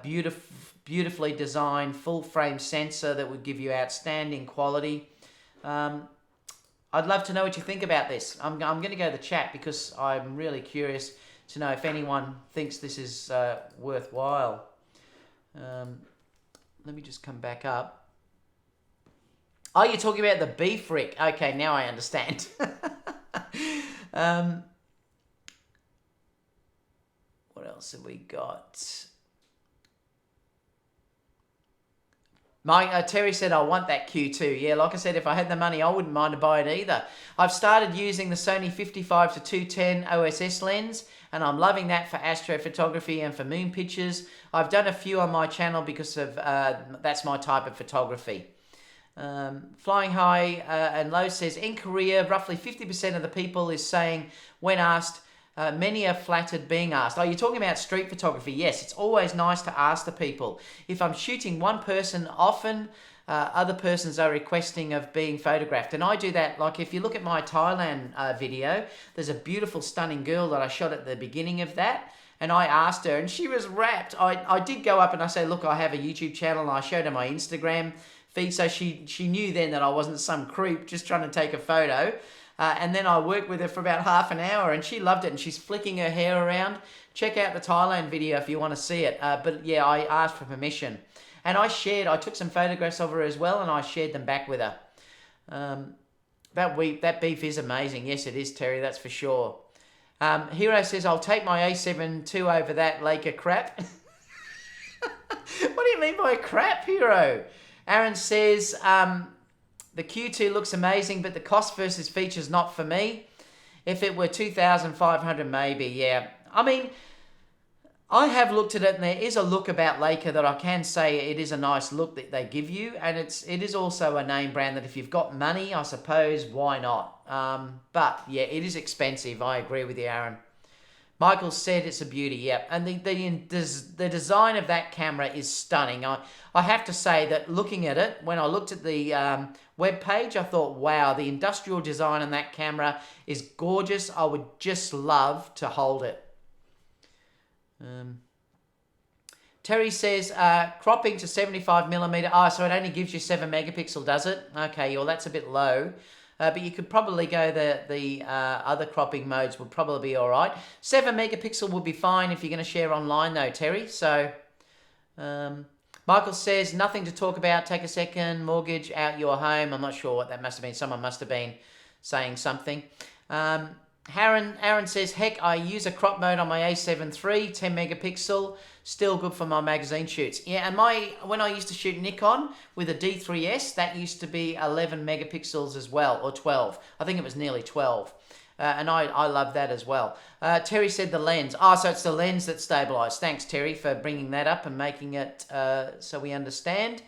beautifully designed full frame sensor that would give you outstanding quality. I'd love to know what you think about this. I'm going to go to the chat because I'm really curious to know if anyone thinks this is worthwhile. Let me just come back up. Oh, you're talking about the beef rick. Okay, now I understand. What else have we got? Terry said, I want that Q2. Yeah, like I said, if I had the money, I wouldn't mind to buy it either. I've started using the Sony 55-210 OSS lens, and I'm loving that for astrophotography and for moon pictures. I've done a few on my channel because of that's my type of photography. Flying High and Low says, in Korea, roughly 50% of the people is saying, when asked, many are flattered being asked. Oh, you're talking about street photography. Yes, it's always nice to ask the people. If I'm shooting one person, often other persons are requesting of being photographed. And I do that, like if you look at my Thailand video, there's a beautiful, stunning girl that I shot at the beginning of that. And I asked her and she was rapt. I did go up and I say, look, I have a YouTube channel, and I showed her my Instagram feed. So she knew then that I wasn't some creep just trying to take a photo. And then I worked with her for about half an hour and she loved it and she's flicking her hair around. Check out the Thailand video if you want to see it. But yeah, I asked for permission. And I took some photographs of her as well and I shared them back with her. That beef is amazing. Yes, it is, Terry, that's for sure. Hero says, I'll take my A7 II over that Leica crap. What do you mean by crap, Hero? Aaron says, the Q2 looks amazing, but the cost versus features not for me. If it were 2,500, maybe, yeah. I mean, I have looked at it, and there is a look about Leica that I can say it is a nice look that they give you, and it is also a name brand that if you've got money, I suppose, why not? But yeah, it is expensive. I agree with you, Aaron. Michael said it's a beauty, yep. And the design of that camera is stunning. I have to say that looking at it, when I looked at the web page, I thought, wow, the industrial design on that camera is gorgeous. I would just love to hold it. Terry says, cropping to 75mm. Oh, so it only gives you 7 megapixel, does it? Okay, well, that's a bit low. But you could probably go the other cropping modes would probably be all right. 7 megapixel would be fine if you're going to share online, though, Terry. So, Michael says, nothing to talk about. Take a second. Mortgage out your home. I'm not sure what that must have been. Someone must have been saying something. Aaron says, heck, I use a crop mode on my A7 III, 10 megapixel, still good for my magazine shoots. Yeah, and when I used to shoot Nikon with a D3S, that used to be 11 megapixels as well, or 12. I think it was nearly 12. And I love that as well. Terry said the lens. Oh, so it's the lens that stabilised. Thanks, Terry, for bringing that up and making it so we understand.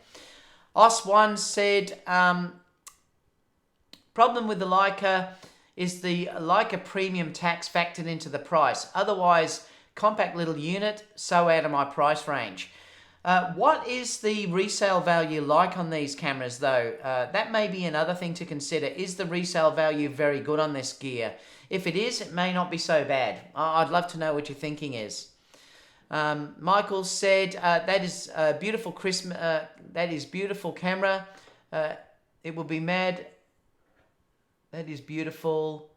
Os1 said, problem with the Leica is the Leica premium tax factored into the price. Otherwise, compact little unit, so out of my price range. What is the resale value like on these cameras, though? That may be another thing to consider. Is the resale value very good on this gear? If it is, it may not be so bad. I'd love to know what your thinking is. Michael said, that is a beautiful Christmas. That is beautiful camera. It will be mad. That is beautiful.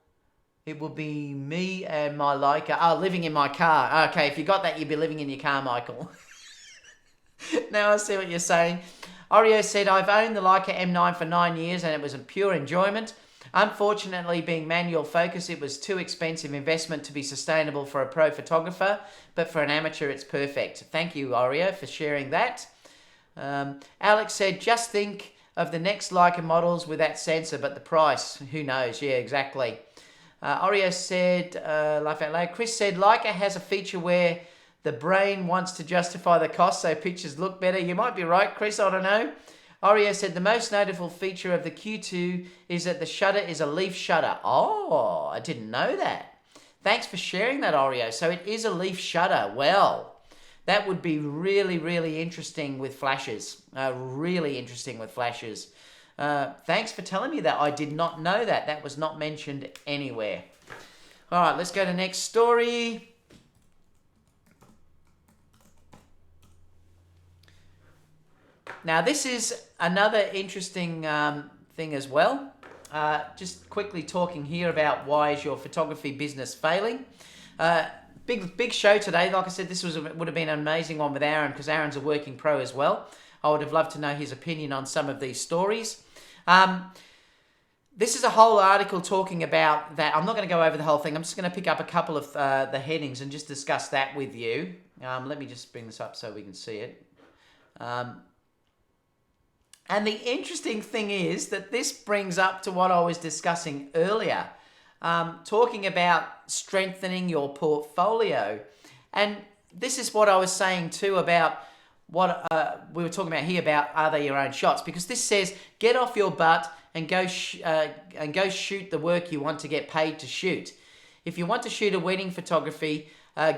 It will be me and my Leica. Oh, living in my car. Okay, if you got that, you'd be living in your car, Michael. Now I see what you're saying. Oreo said, I've owned the Leica M9 for 9 years and it was a pure enjoyment. Unfortunately, being manual focus, it was too expensive investment to be sustainable for a pro photographer, but for an amateur, it's perfect. Thank you, Oreo, for sharing that. Alex said, just think of the next Leica models with that sensor, but the price, who knows? Yeah, exactly. Oreo said, laugh out loud. Chris said, Leica has a feature where the brain wants to justify the cost so pictures look better. You might be right, Chris, I don't know. Oreo said, the most notable feature of the Q2 is that the shutter is a leaf shutter. Oh, I didn't know that. Thanks for sharing that, Oreo. So it is a leaf shutter. Well, that would be really, really interesting with flashes. Really interesting with flashes. Thanks for telling me that. I did not know that. That was not mentioned anywhere. All right, let's go to the next story. Now, this is another interesting thing as well. Just quickly talking here about why is your photography business failing. Big show today. Like I said, this would have been an amazing one with Aaron because Aaron's a working pro as well. I would have loved to know his opinion on some of these stories. This is a whole article talking about that. I'm not going to go over the whole thing. I'm just going to pick up a couple of the headings and just discuss that with you. Let me just bring this up so we can see it. And the interesting thing is that this brings up to what I was discussing earlier, talking about strengthening your portfolio. And this is what I was saying too about what we were talking about here about are they your own shots? Because this says get off your butt and go shoot the work you want to get paid to shoot. If you want to shoot a wedding photography,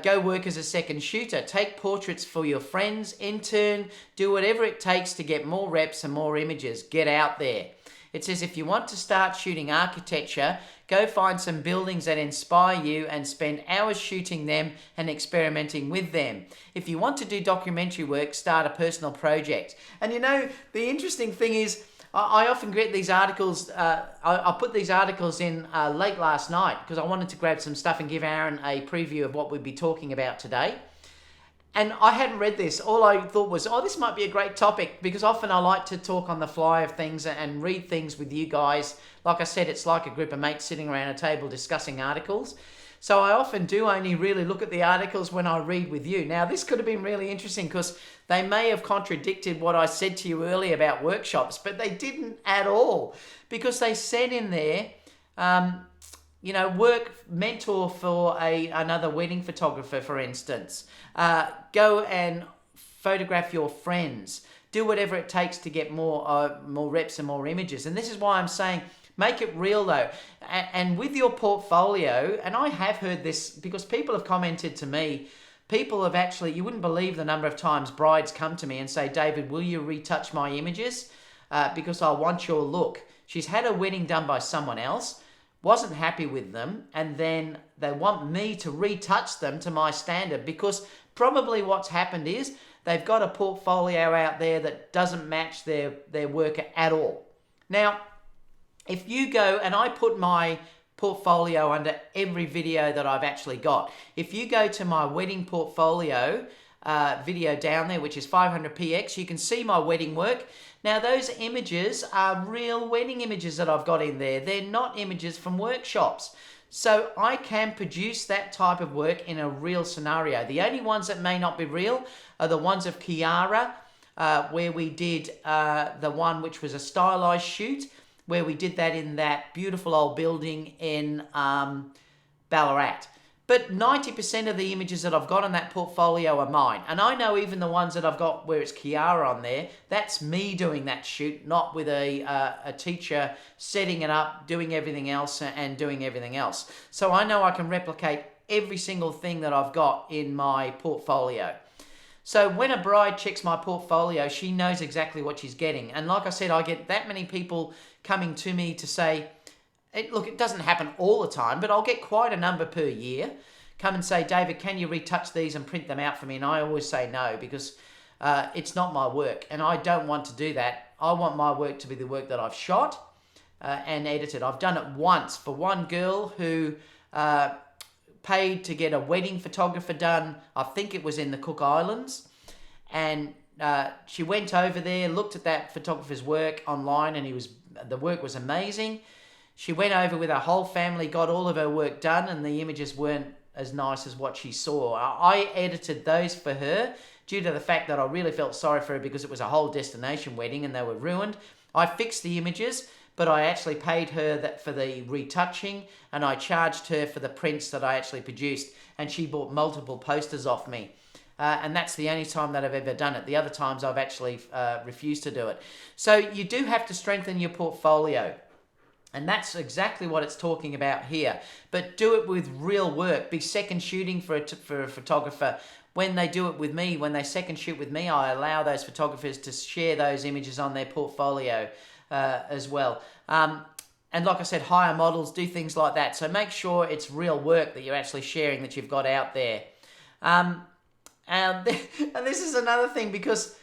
go work as a second shooter. Take portraits for your friends, intern, do whatever it takes to get more reps and more images. Get out there. It says if you want to start shooting architecture, go find some buildings that inspire you and spend hours shooting them and experimenting with them. If you want to do documentary work, start a personal project. And you know, the interesting thing is, I often get these articles, I put these articles in late last night because I wanted to grab some stuff and give Aaron a preview of what we'd be talking about today. And I hadn't read this. All I thought was, oh, this might be a great topic because often I like to talk on the fly of things and read things with you guys. Like I said, it's like a group of mates sitting around a table discussing articles. So I often do only really look at the articles when I read with you. Now, this could have been really interesting because they may have contradicted what I said to you earlier about workshops, but they didn't at all because they said in there, mentor for another wedding photographer, for instance. Go and photograph your friends. Do whatever it takes to get more reps and more images. And this is why I'm saying, make it real though. And with your portfolio, and I have heard this because people have commented to me, people have actually, you wouldn't believe the number of times brides come to me and say, David, will you retouch my images? Because I want your look. She's had a wedding done by someone else, wasn't happy with them, and then they want me to retouch them to my standard, because probably what's happened is they've got a portfolio out there that doesn't match their work at all. Now, if you go, and I put my portfolio under every video that I've actually got. If you go to my wedding portfolio video down there, which is 500px, you can see my wedding work. Now, those images are real wedding images that I've got in there. They're not images from workshops. So I can produce that type of work in a real scenario. The only ones that may not be real are the ones of Kiara, where we did the one which was a stylized shoot, where we did that in that beautiful old building in Ballarat. But 90% of the images that I've got on that portfolio are mine. And I know even the ones that I've got where it's Kiara on there, that's me doing that shoot, not with a teacher setting it up, doing everything else and doing everything else. So I know I can replicate every single thing that I've got in my portfolio. So when a bride checks my portfolio, she knows exactly what she's getting. And like I said, I get that many people coming to me to say, look, it doesn't happen all the time, but I'll get quite a number per year. Come and say, David, can you retouch these and print them out for me? And I always say no, because it's not my work, and I don't want to do that. I want my work to be the work that I've shot and edited. I've done it once for one girl who paid to get a wedding photographer done. I think it was in the Cook Islands, and she went over there, looked at that photographer's work online, and the work was amazing. She went over with her whole family, got all of her work done, and the images weren't as nice as what she saw. I edited those for her due to the fact that I really felt sorry for her because it was a whole destination wedding and they were ruined. I fixed the images, but I actually paid her for the retouching, and I charged her for the prints that I actually produced, and she bought multiple posters off me. And that's the only time that I've ever done it. The other times I've actually refused to do it. So you do have to strengthen your portfolio. And that's exactly what it's talking about here. But do it with real work. Be second shooting for a photographer. When they do it with me, when they second shoot with me, I allow those photographers to share those images on their portfolio as well. And like I said, hire models, do things like that. So make sure it's real work that you're actually sharing, that you've got out there. And this is another thing, because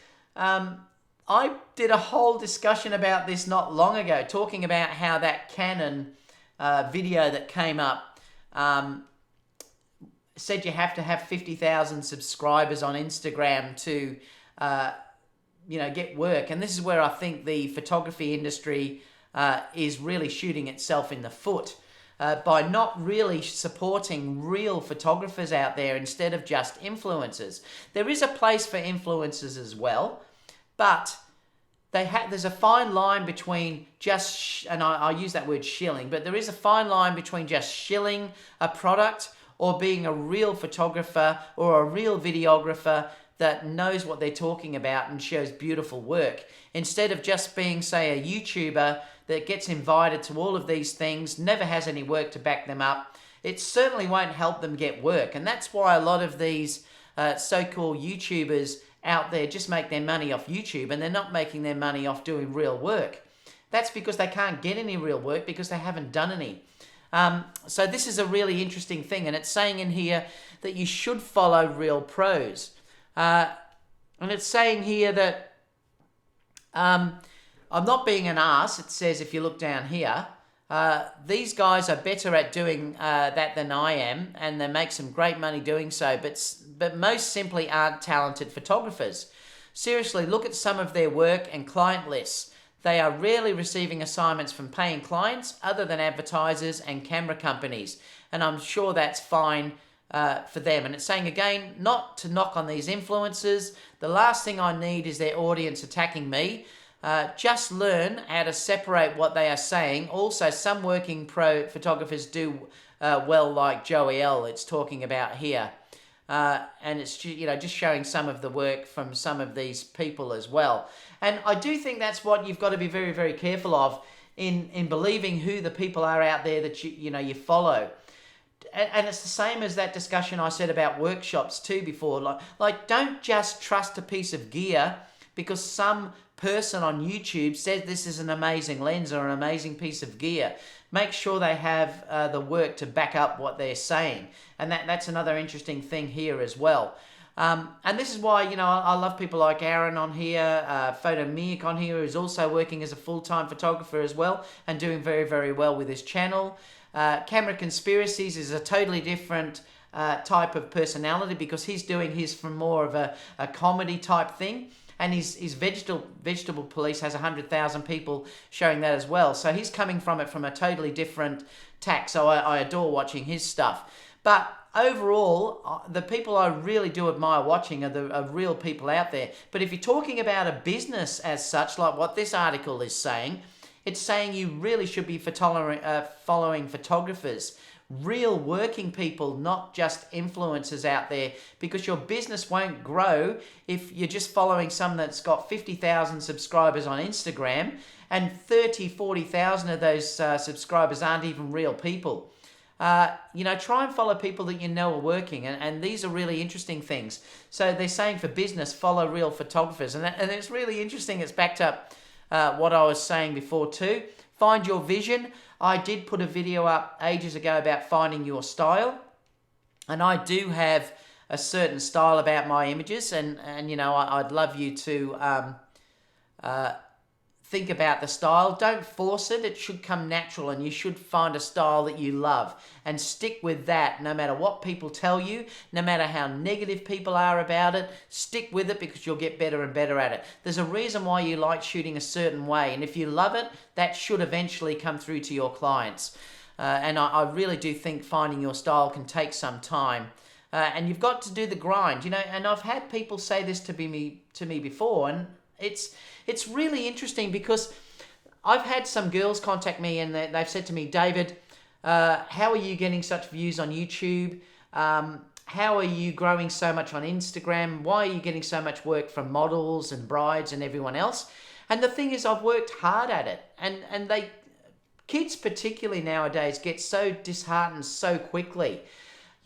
I did a whole discussion about this not long ago, talking about how that Canon video that came up said you have to have 50,000 subscribers on Instagram to get work. And this is where I think the photography industry is really shooting itself in the foot by not really supporting real photographers out there instead of just influencers. There is a place for influencers as well, but there's a fine line between just, and I use that word shilling, but there is a fine line between just shilling a product or being a real photographer or a real videographer that knows what they're talking about and shows beautiful work, instead of just being, say, a YouTuber that gets invited to all of these things, never has any work to back them up. It certainly won't help them get work. And that's why a lot of these so-called YouTubers out there just make their money off YouTube, and they're not making their money off doing real work. That's because they can't get any real work because they haven't done any. So this is a really interesting thing, and it's saying in here that you should follow real pros. And it's saying here that I'm not being an ass. It says, if you look down here, these guys are better at doing that than I am, and they make some great money doing so, but most simply aren't talented photographers. Seriously, look at some of their work and client lists. They are rarely receiving assignments from paying clients other than advertisers and camera companies, and I'm sure that's fine for them. And it's saying again, not to knock on these influencers. The last thing I need is their audience attacking me. Just learn how to separate what they are saying. Also, some working pro photographers do well, like Joey L. It's talking about here. And it's just showing some of the work from some of these people as well. And I do think that's what you've got to be very, very careful of in believing who the people are out there that you follow. And it's the same as that discussion I said about workshops too before. Like don't just trust a piece of gear because some person on YouTube says this is an amazing lens or an amazing piece of gear. Make sure they have the work to back up what they're saying. And that's another interesting thing here as well. And this is why, I love people like Aaron on here, Photo Miak on here, who's also working as a full-time photographer as well and doing very, very well with his channel. Camera Conspiracies is a totally different type of personality because he's doing his from more of a comedy type thing. And his vegetable police has 100,000 people showing that as well. So he's coming from it from a totally different tack. So I adore watching his stuff. But overall, the people I really do admire watching are real people out there. But if you're talking about a business as such, like what this article is saying, it's saying you really should be following photographers, real working people, not just influencers out there, because your business won't grow if you're just following someone that's got 50,000 subscribers on Instagram and 40,000 of those subscribers aren't even real people. Try and follow people that are working, and these are really interesting things. So they're saying for business, follow real photographers, and it's really interesting. It's backed up what I was saying before too. Find your vision. I did put a video up ages ago about finding your style, and I do have a certain style about my images, and I'd love you to think about the style. Don't force it. It should come natural, and you should find a style that you love and stick with that no matter what people tell you, no matter how negative people are about it. Stick with it because you'll get better and better at it. There's a reason why you like shooting a certain way, and if you love it, that should eventually come through to your clients. And I really do think finding your style can take some time. And you've got to do the grind, and I've had people say this to me before, and it's really interesting because I've had some girls contact me and they've said to me, David, how are you getting such views on YouTube? How are you growing so much on Instagram? Why are you getting so much work from models and brides and everyone else? And the thing is, I've worked hard at it, and kids particularly nowadays get so disheartened so quickly.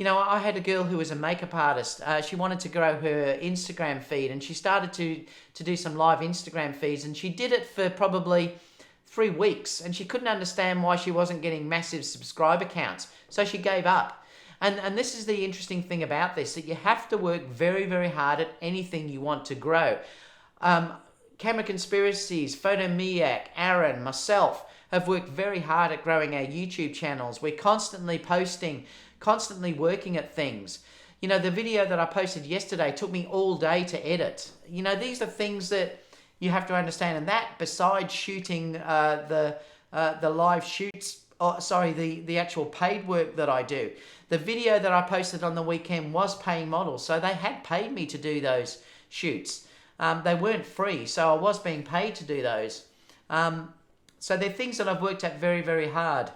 I had a girl who was a makeup artist. She wanted to grow her Instagram feed, and she started to do some live Instagram feeds, and she did it for probably 3 weeks, and she couldn't understand why she wasn't getting massive subscriber counts. So she gave up. And this is the interesting thing about this, that you have to work very, very hard at anything you want to grow. Camera Conspiracies, Photo Miak, Aaron, myself have worked very hard at growing our YouTube channels. We're constantly posting, constantly working at things. The video that I posted yesterday took me all day to edit. These are things that you have to understand. And that, besides shooting the live shoots, the actual paid work that I do. The video that I posted on the weekend was paying models. So they had paid me to do those shoots. They weren't free, so I was being paid to do those. So they're things that I've worked at very, very hard.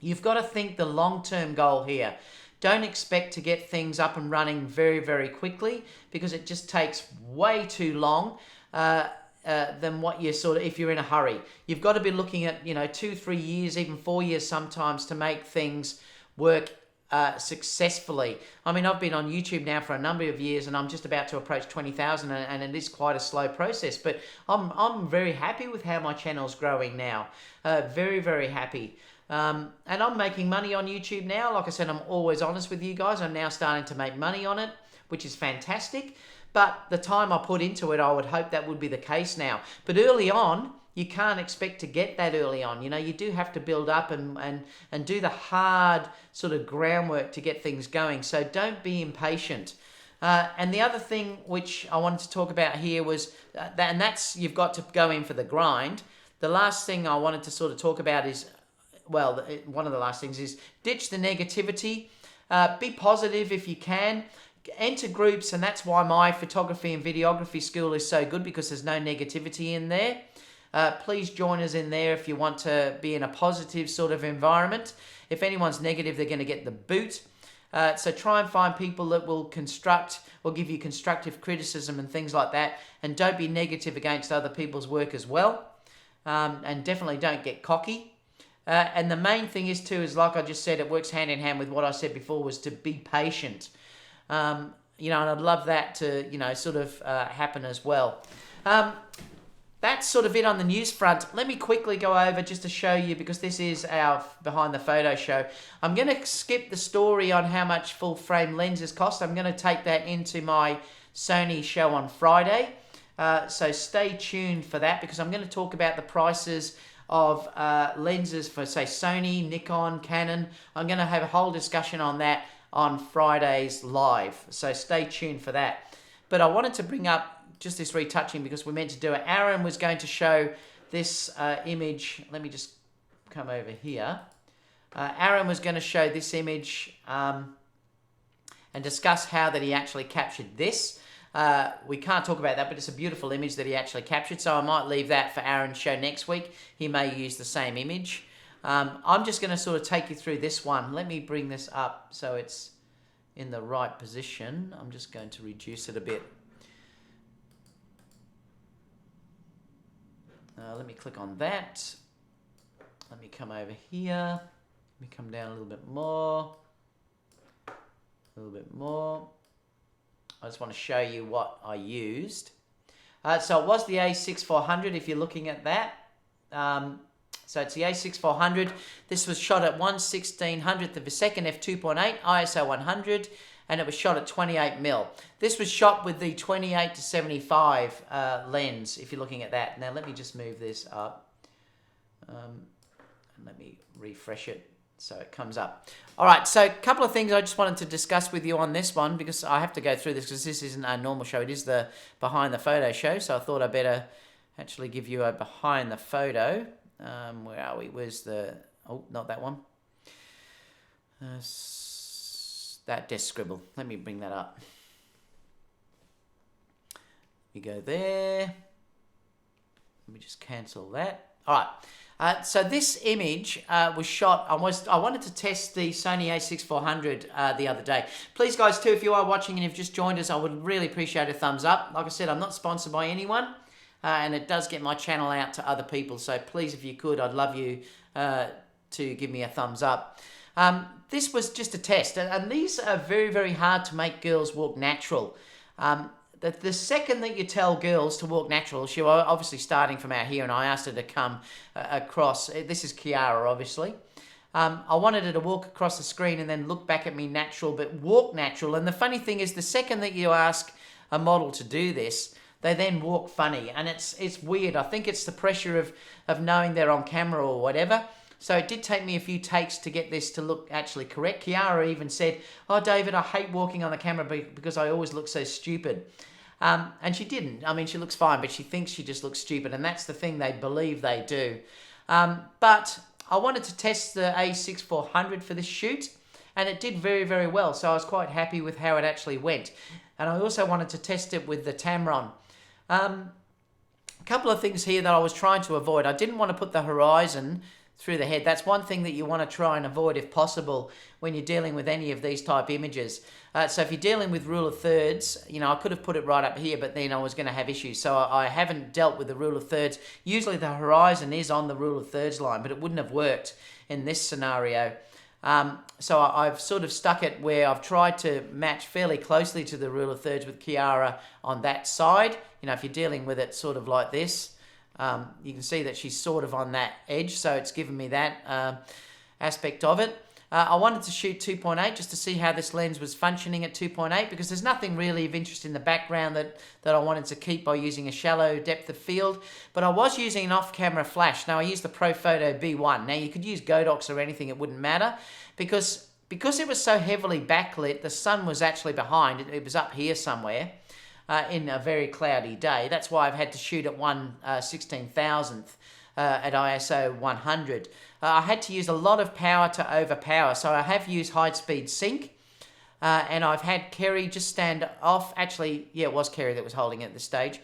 You've got to think the long-term goal here. Don't expect to get things up and running very, very quickly, because it just takes way too long than what you if you're in a hurry. You've got to be looking at 2-3 years, even 4 years sometimes, to make things work successfully. I mean, I've been on YouTube now for a number of years, and I'm just about to approach 20,000, and it is quite a slow process, but I'm very happy with how my channel's growing now. Very, very happy. And I'm making money on YouTube now. Like I said, I'm always honest with you guys. I'm now starting to make money on it, which is fantastic. But the time I put into it, I would hope that would be the case now. But early on, you can't expect to get that early on. You do have to build up and do the hard sort of groundwork to get things going. So don't be impatient. And the other thing which I wanted to talk about here was, that's you've got to go in for the grind. The last thing I wanted to sort of talk about is, one of the last things is ditch the negativity. Be positive if you can. enter groups, and that's why my photography and videography school is so good, because there's no negativity in there. Please join us in there if you want to be in a positive sort of environment. If anyone's negative, they're going to get the boot. So try and find people that will give you constructive criticism and things like that. And don't be negative against other people's work as well. And definitely don't get cocky. And the main thing is too, is like I just said, it works hand in hand with what I said before, was to be patient. And I'd love that to, sort of happen as well. That's sort of it on the news front. Let me quickly go over just to show you, because this is our behind the photo show. I'm going to skip the story on how much full frame lenses cost. I'm going to take that into my Sony show on Friday. So stay tuned for that, because I'm going to talk about the prices of lenses for, say, Sony, Nikon, Canon. I'm going to have a whole discussion on that on Friday's live. So stay tuned for that. But I wanted to bring up just this retouching because we're meant to do it. Aaron was going to show this image. Let me just come over here. Aaron was going to show this image and discuss how that he actually captured this. We can't talk about that, but it's a beautiful image that he actually captured, so I might leave that for Aaron's show next week. He may use the same image. I'm just going to sort of take you through this one. Let me bring this up so it's in the right position. I'm just going to reduce it a bit. Let me click on that. Let me come over here. Let me come down a little bit more. A little bit more. I just want to show you what I used. So it was the A6400 if you're looking at that. So it's the A6400. This was shot at 1/1600th of a second, f2.8, ISO 100, and it was shot at 28mm. This was shot with the 28-75 lens, if you're looking at that. Now let me just move this up. And let me refresh it so it comes up. All right, so a couple of things I just wanted to discuss with you on this one, because I have to go through this because this isn't a normal show. It is the behind the photo show, so I thought I'd better actually give you a behind the photo. Where are we? Where's the... Oh, not that one. That desk scribble. Let me bring that up. We go there. Let me just cancel that. All right. So this image was shot. I wanted to test the Sony A6400 the other day. Please, guys, too, if you are watching and you've just joined us, I would really appreciate a thumbs up. Like I said, I'm not sponsored by anyone, and it does get my channel out to other people. So please, if you could, I'd love you to give me a thumbs up. This was just a test, and these are very, very hard to make girls walk natural. The second that you tell girls to walk natural, she was obviously starting from out here, and I asked her to come across. This is Kiara, obviously. I wanted her to walk across the screen and then look back at me natural, but walk natural. And the funny thing is, the second that you ask a model to do this, they then walk funny, and it's weird. I think it's the pressure of knowing they're on camera or whatever. So it did take me a few takes to get this to look actually correct. Kiara even said, "Oh, David, I hate walking on the camera because I always look so stupid." And she didn't. I mean, she looks fine, but she thinks she just looks stupid, and that's the thing they believe they do. But I wanted to test the A6400 for this shoot, and it did very, very well. So I was quite happy with how it actually went. And I also wanted to test it with the Tamron. A couple of things here that I was trying to avoid. I didn't want to put the horizon through the head. That's one thing that you want to try and avoid if possible when you're dealing with any of these type images. So if you're dealing with rule of thirds, I could have put it right up here, but then I was going to have issues. So I haven't dealt with the rule of thirds. Usually the horizon is on the rule of thirds line, but it wouldn't have worked in this scenario. So I've sort of stuck it where I've tried to match fairly closely to the rule of thirds with Kiara on that side. If you're dealing with it sort of like this, you can see that she's sort of on that edge, so it's given me that aspect of it. I wanted to shoot 2.8 just to see how this lens was functioning at 2.8, because there's nothing really of interest in the background that I wanted to keep by using a shallow depth of field. But I was using an off-camera flash. Now I used the Profoto B1. Now you could use Godox or anything, it wouldn't matter, because it was so heavily backlit, the sun was actually behind. It was up here somewhere. In a very cloudy day. That's why I've had to shoot at 1/16,000th at ISO 100. I had to use a lot of power to overpower, so I have used high-speed sync. and I've had Kerry just stand off. Actually, yeah, it was Kerry that was holding it at this stage.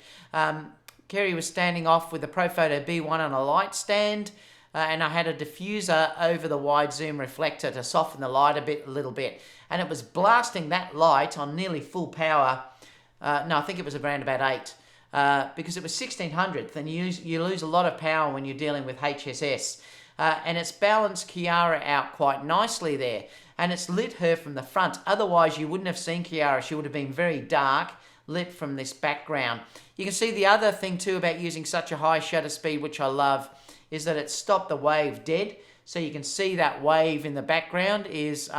Kerry was standing off with the Profoto B1 on a light stand, and I had a diffuser over the wide zoom reflector to soften the light a little bit. And it was blasting that light on nearly full power. No, I think it was around about 8, because it was 1600th, and you lose a lot of power when you're dealing with HSS. And it's balanced Kiara out quite nicely there, and it's lit her from the front. Otherwise, you wouldn't have seen Kiara. She would have been very dark, lit from this background. You can see the other thing too about using such a high shutter speed, which I love, is that it stopped the wave dead. So you can see that wave in the background is,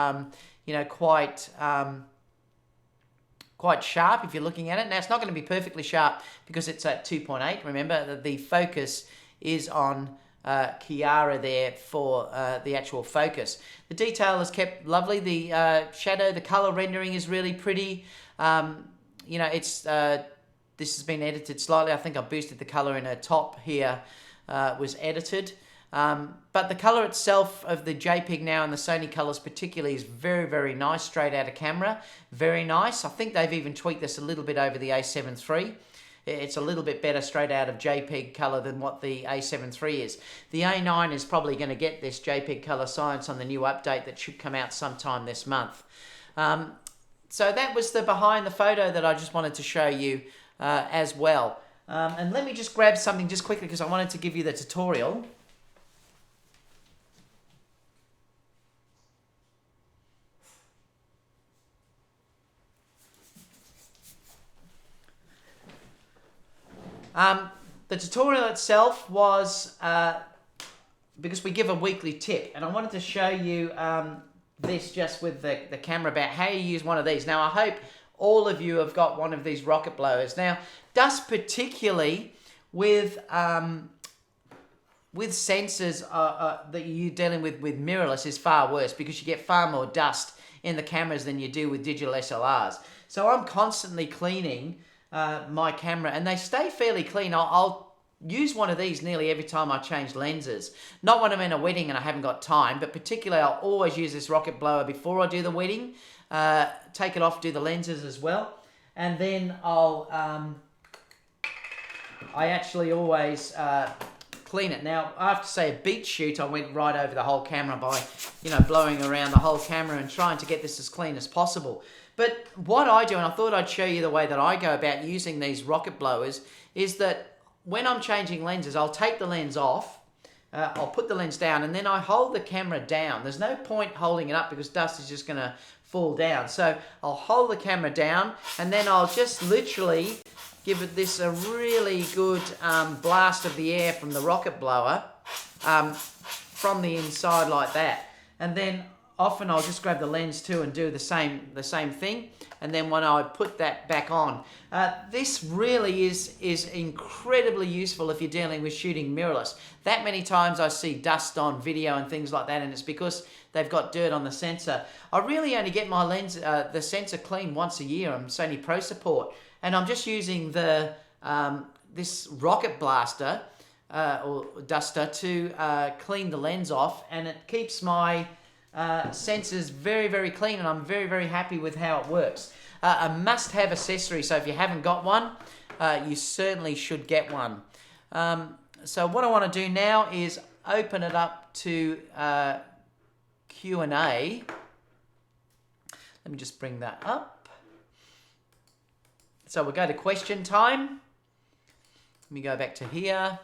quite sharp if you're looking at it. Now, it's not going to be perfectly sharp because it's at 2.8. Remember, the focus is on Kiara there for the actual focus. The detail is kept lovely. The shadow, the color rendering is really pretty. This has been edited slightly. I think I boosted the color in her top here, was edited. But the color itself of the JPEG now and the Sony colors particularly is very, very nice straight out of camera. Very nice. I think they've even tweaked this a little bit over the A7 III. It's a little bit better straight out of JPEG color than what the A7 III is. The A9 is probably going to get this JPEG color science on the new update that should come out sometime this month. So that was the behind the photo that I just wanted to show you as well. And let me just grab something just quickly because I wanted to give you the tutorial. The tutorial itself was because we give a weekly tip, and I wanted to show you this just with the camera about how you use one of these. Now, I hope all of you have got one of these rocket blowers. Now, dust particularly with sensors that you're dealing with mirrorless is far worse because you get far more dust in the cameras than you do with digital SLRs. So I'm constantly cleaning my camera, and they stay fairly clean. I'll use one of these nearly every time I change lenses. Not when I'm in a wedding and I haven't got time, but particularly I'll always use this rocket blower before I do the wedding. Take it off, do the lenses as well, and then I actually always clean it. Now, I have to say, a beach shoot, I went right over the whole camera by, blowing around the whole camera and trying to get this as clean as possible. But what I do, and I thought I'd show you the way that I go about using these rocket blowers, is that when I'm changing lenses, I'll take the lens off, I'll put the lens down, and then I hold the camera down. There's no point holding it up because dust is just going to fall down. So I'll hold the camera down, and then I'll just literally give it this a really good blast of the air from the rocket blower from the inside like that. And then often I'll just grab the lens too and do the same thing. And then when I put that back on, this really is incredibly useful if you're dealing with shooting mirrorless. That many times I see dust on video and things like that, and it's because they've got dirt on the sensor. I really only get my lens, the sensor clean once a year on Sony Pro Support, and I'm just using the this rocket blaster or duster to clean the lens off, and it keeps my sensors very, very clean, and I'm very, very happy with how it works. A must-have accessory, so if you haven't got one, you certainly should get one. So what I want to do now is open it up to Q&A. Let me just bring that up. So we'll go to question time. Let me go back to here.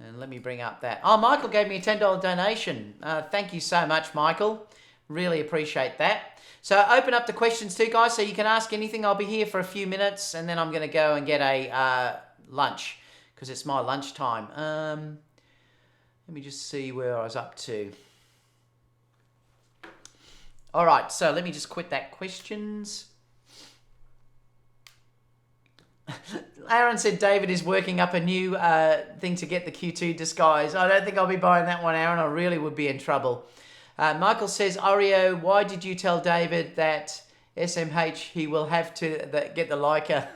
And let me bring up that. Oh, Michael gave me a $10 donation. Thank you so much, Michael. Really appreciate that. So open up the questions too, guys, so you can ask anything. I'll be here for a few minutes, and then I'm going to go and get a lunch because it's my lunchtime. Let me just see where I was up to. All right, so let me just quit that questions. Aaron said David is working up a new thing to get the Q2 disguise. I don't think I'll be buying that one, Aaron. I really would be in trouble. Michael says, Oreo, why did you tell David that SMH he will have to get the Leica?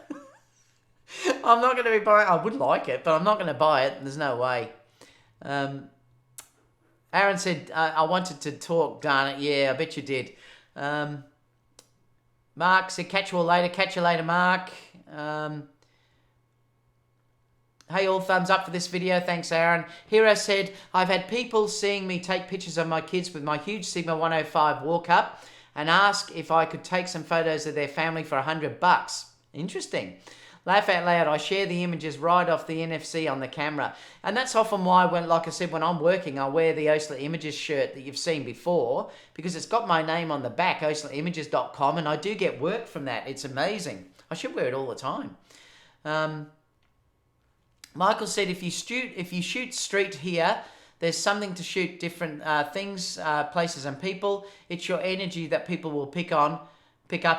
I'm not going to be buying it. I would like it, but I'm not going to buy it. There's no way. Aaron said, I wanted to talk, darn it. Yeah, I bet you did. Mark said, catch you all later. Catch you later, Mark. Hey, all thumbs up for this video. Thanks, Aaron. Hero said, I've had people seeing me take pictures of my kids with my huge Sigma 105 walk up and ask if I could take some photos of their family for $100. Interesting. Laugh out loud. I share the images right off the NFC on the camera. And that's often why, like I said, when I'm working, I wear the Osler Images shirt that you've seen before because it's got my name on the back, oslerimages.com, and I do get work from that. It's amazing. I should wear it all the time. Michael said, if you shoot street here, there's something to shoot different things, places and people. It's your energy that people will pick up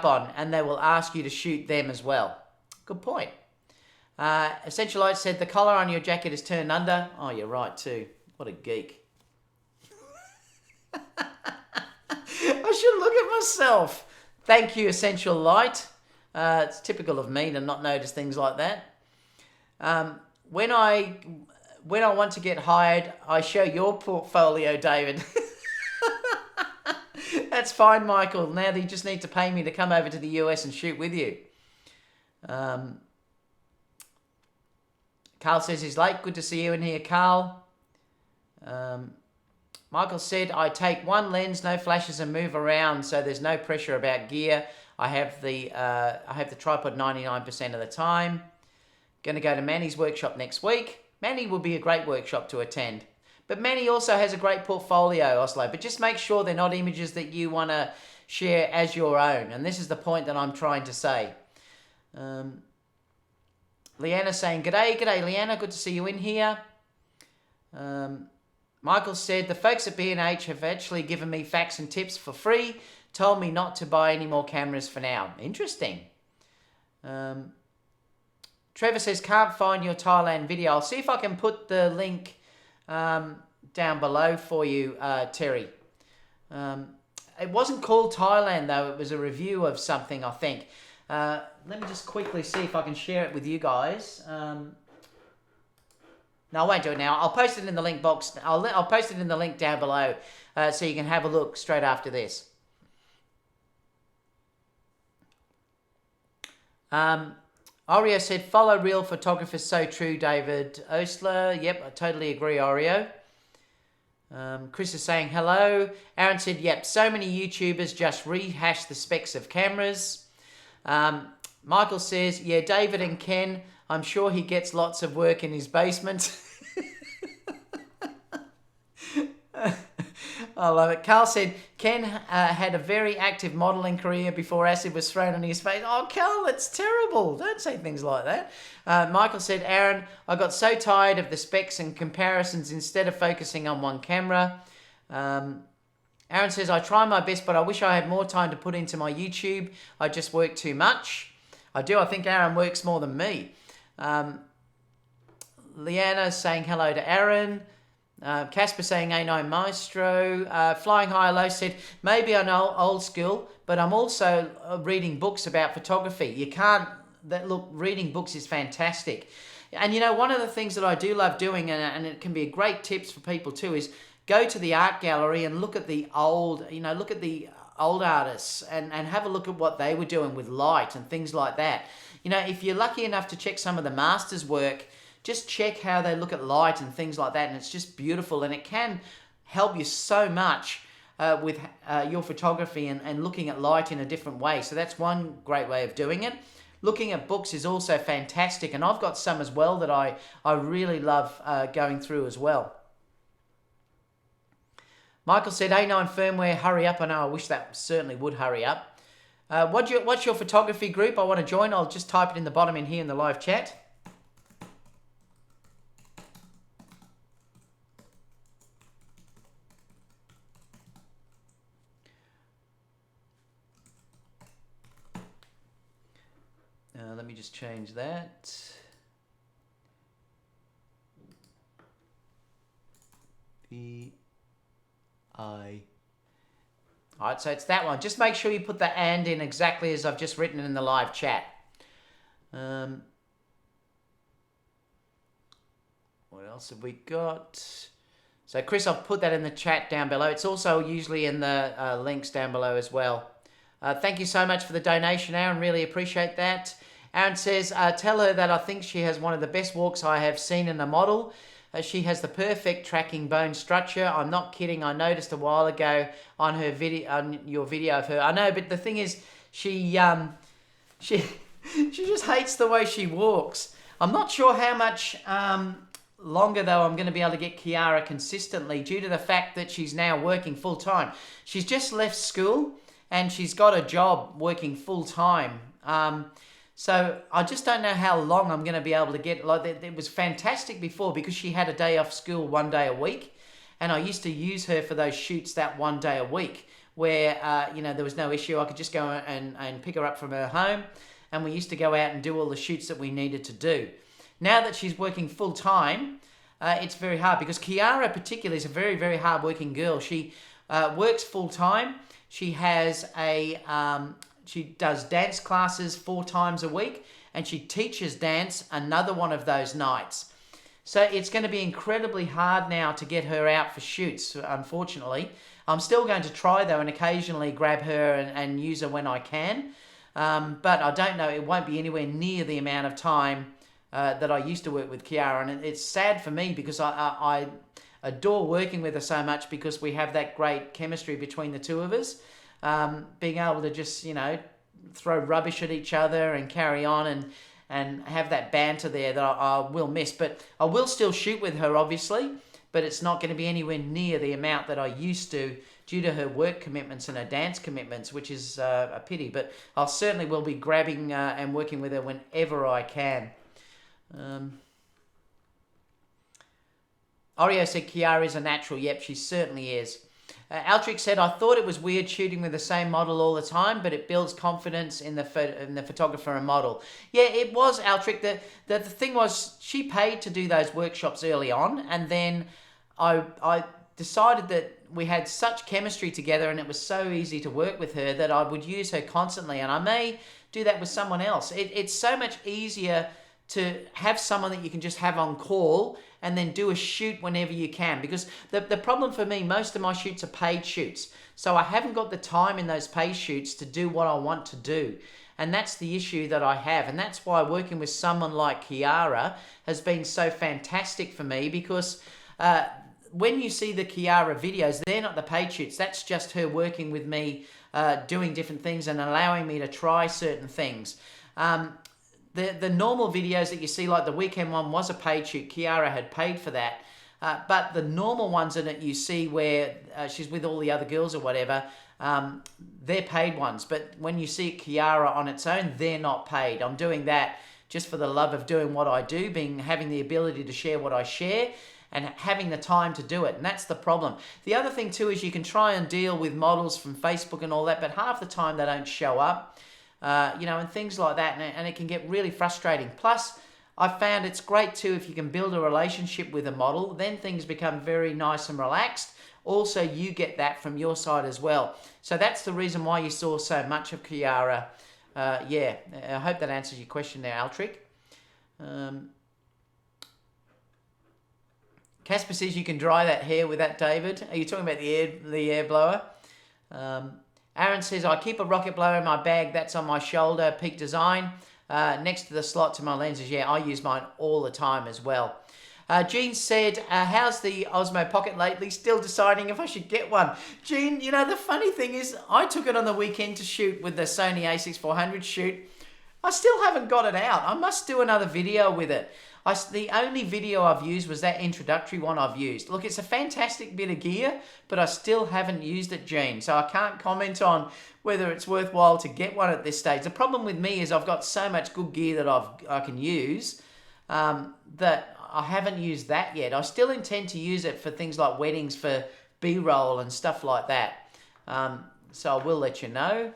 on, and they will ask you to shoot them as well. Good point. Essential Light said, the collar on your jacket is turned under. Oh, you're right too. What a geek. I should look at myself. Thank you, Essential Light. It's typical of me to not notice things like that. When I want to get hired, I show your portfolio, David. That's fine, Michael. Now you just need to pay me to come over to the US and shoot with you. Carl says he's late. Good to see you in here, Carl. Michael said, I take one lens, no flashes, and move around, so there's no pressure about gear. I have the tripod 99% of the time. Going to go to Manny's workshop next week. Manny will be a great workshop to attend. But Manny also has a great portfolio, Oslo. But just make sure they're not images that you want to share as your own. And this is the point that I'm trying to say. Leanna saying, G'day, Leanna. Good to see you in here. Michael said, the folks at B&H have actually given me facts and tips for free. Told me not to buy any more cameras for now. Interesting. Trevor says, can't find your Thailand video. I'll see if I can put the link down below for you, Terry. It wasn't called Thailand, though. It was a review of something, I think. Let me just quickly see if I can share it with you guys. No, I won't do it now. I'll post it in the link box. I'll post it in the link down below so you can have a look straight after this. Oreo said, follow real photographers. So true, David Osler. Yep, I totally agree, Oreo. Chris is saying, hello. Aaron said, yep, so many YouTubers just rehash the specs of cameras. Michael says, yeah, David and Ken, I'm sure he gets lots of work in his basement. I love it. Carl said, Ken had a very active modelling career before acid was thrown on his face. Oh, Carl, that's terrible. Don't say things like that. Michael said, Aaron, I got so tired of the specs and comparisons instead of focusing on one camera. Aaron says, I try my best, but I wish I had more time to put into my YouTube. I just work too much. I do. I think Aaron works more than me. Leanna saying hello to Aaron. Casper saying A9 Maestro. Flying High Low said, maybe I know old school, but I'm also reading books about photography. Look, reading books is fantastic. And you know, one of the things that I do love doing, and it can be a great tips for people too, is go to the art gallery and look at the old artists and have a look at what they were doing with light and things like that. You know, if you're lucky enough to check some of the masters' work, just check how they look at light and things like that, and it's just beautiful, and it can help you so much with your photography and looking at light in a different way. So that's one great way of doing it. Looking at books is also fantastic, and I've got some as well that I really love going through as well. Michael said, A9 firmware, hurry up. I know, I wish that certainly would hurry up. What's your photography group? I want to join. I'll just type it in the bottom in here in the live chat. Let me just change that. Alright, so it's that one. Just make sure you put the and in exactly as I've just written it in the live chat. What else have we got? So Chris, I've put that in the chat down below. It's also usually in the links down below as well. Thank you so much for the donation, Aaron. Really appreciate that. Aaron says, tell her that I think she has one of the best walks I have seen in a model. She has the perfect tracking bone structure. I'm not kidding. I noticed a while ago on her video, on your video of her. I know, but the thing is, she just hates the way she walks. I'm not sure how much longer though I'm going to be able to get Kiara consistently due to the fact that she's now working full time. She's just left school and she's got a job working full time. So I just don't know how long I'm going to be able to get. Like it was fantastic before because she had a day off school 1 day a week, and I used to use her for those shoots that 1 day a week where there was no issue. I could just go and pick her up from her home, and we used to go out and do all the shoots that we needed to do. Now that she's working full time, it's very hard because Kiara particularly is a very, very hard working girl. She works full time. She has she does dance classes 4 times a week, and she teaches dance another one of those nights. So it's going to be incredibly hard now to get her out for shoots, unfortunately. I'm still going to try, though, and occasionally grab her and use her when I can. But I don't know, it won't be anywhere near the amount of time that I used to work with Kiara. And it's sad for me because I adore working with her so much because we have that great chemistry between the two of us. Being able to just, throw rubbish at each other and carry on and have that banter there that I will miss. But I will still shoot with her, obviously, but it's not going to be anywhere near the amount that I used to due to her work commitments and her dance commitments, which is a pity. But I certainly will be grabbing and working with her whenever I can. Oreo said Kiara is a natural. Yep, she certainly is. Altric said, I thought it was weird shooting with the same model all the time, but it builds confidence in the photographer and model. Yeah, it was, Altric. The thing was, she paid to do those workshops early on, and then I decided that we had such chemistry together and it was so easy to work with her that I would use her constantly, and I may do that with someone else. It's so much easier to have someone that you can just have on call and then do a shoot whenever you can, because the problem for me, most of my shoots are paid shoots, so I haven't got the time in those paid shoots to do what I want to do, and that's the issue that I have. And that's why working with someone like Kiara has been so fantastic for me, because when you see the Kiara videos, they're not the paid shoots, that's just her working with me, doing different things and allowing me to try certain things. The normal videos that you see, like the weekend one was a paid shoot. Kiara had paid for that. But the normal ones in it you see where she's with all the other girls or whatever, they're paid ones. But when you see Kiara on its own, they're not paid. I'm doing that just for the love of doing what I do, having the ability to share what I share and having the time to do it. And that's the problem. The other thing too is you can try and deal with models from Facebook and all that, but half the time they don't show up. And things like that, and it can get really frustrating. Plus, I found it's great too if you can build a relationship with a model, then things become very nice and relaxed. Also, you get that from your side as well. So that's the reason why you saw so much of Kiara. I hope that answers your question there, Altric. Casper says you can dry that hair with that, David. Are you talking about the air blower? Aaron says, I keep a rocket blower in my bag. That's on my shoulder. Peak Design. Next to the slot to my lenses. Yeah, I use mine all the time as well. Jean said, how's the OSMO Pocket lately? Still deciding if I should get one. Jean, the funny thing is, I took it on the weekend to shoot with the Sony a6400 shoot. I still haven't got it out. I must do another video with it. The only video I've used was that introductory one I've used. Look, it's a fantastic bit of gear, but I still haven't used it, Gene. So I can't comment on whether it's worthwhile to get one at this stage. The problem with me is I've got so much good gear that I can use that I haven't used that yet. I still intend to use it for things like weddings, for B-roll and stuff like that. So I will let you know.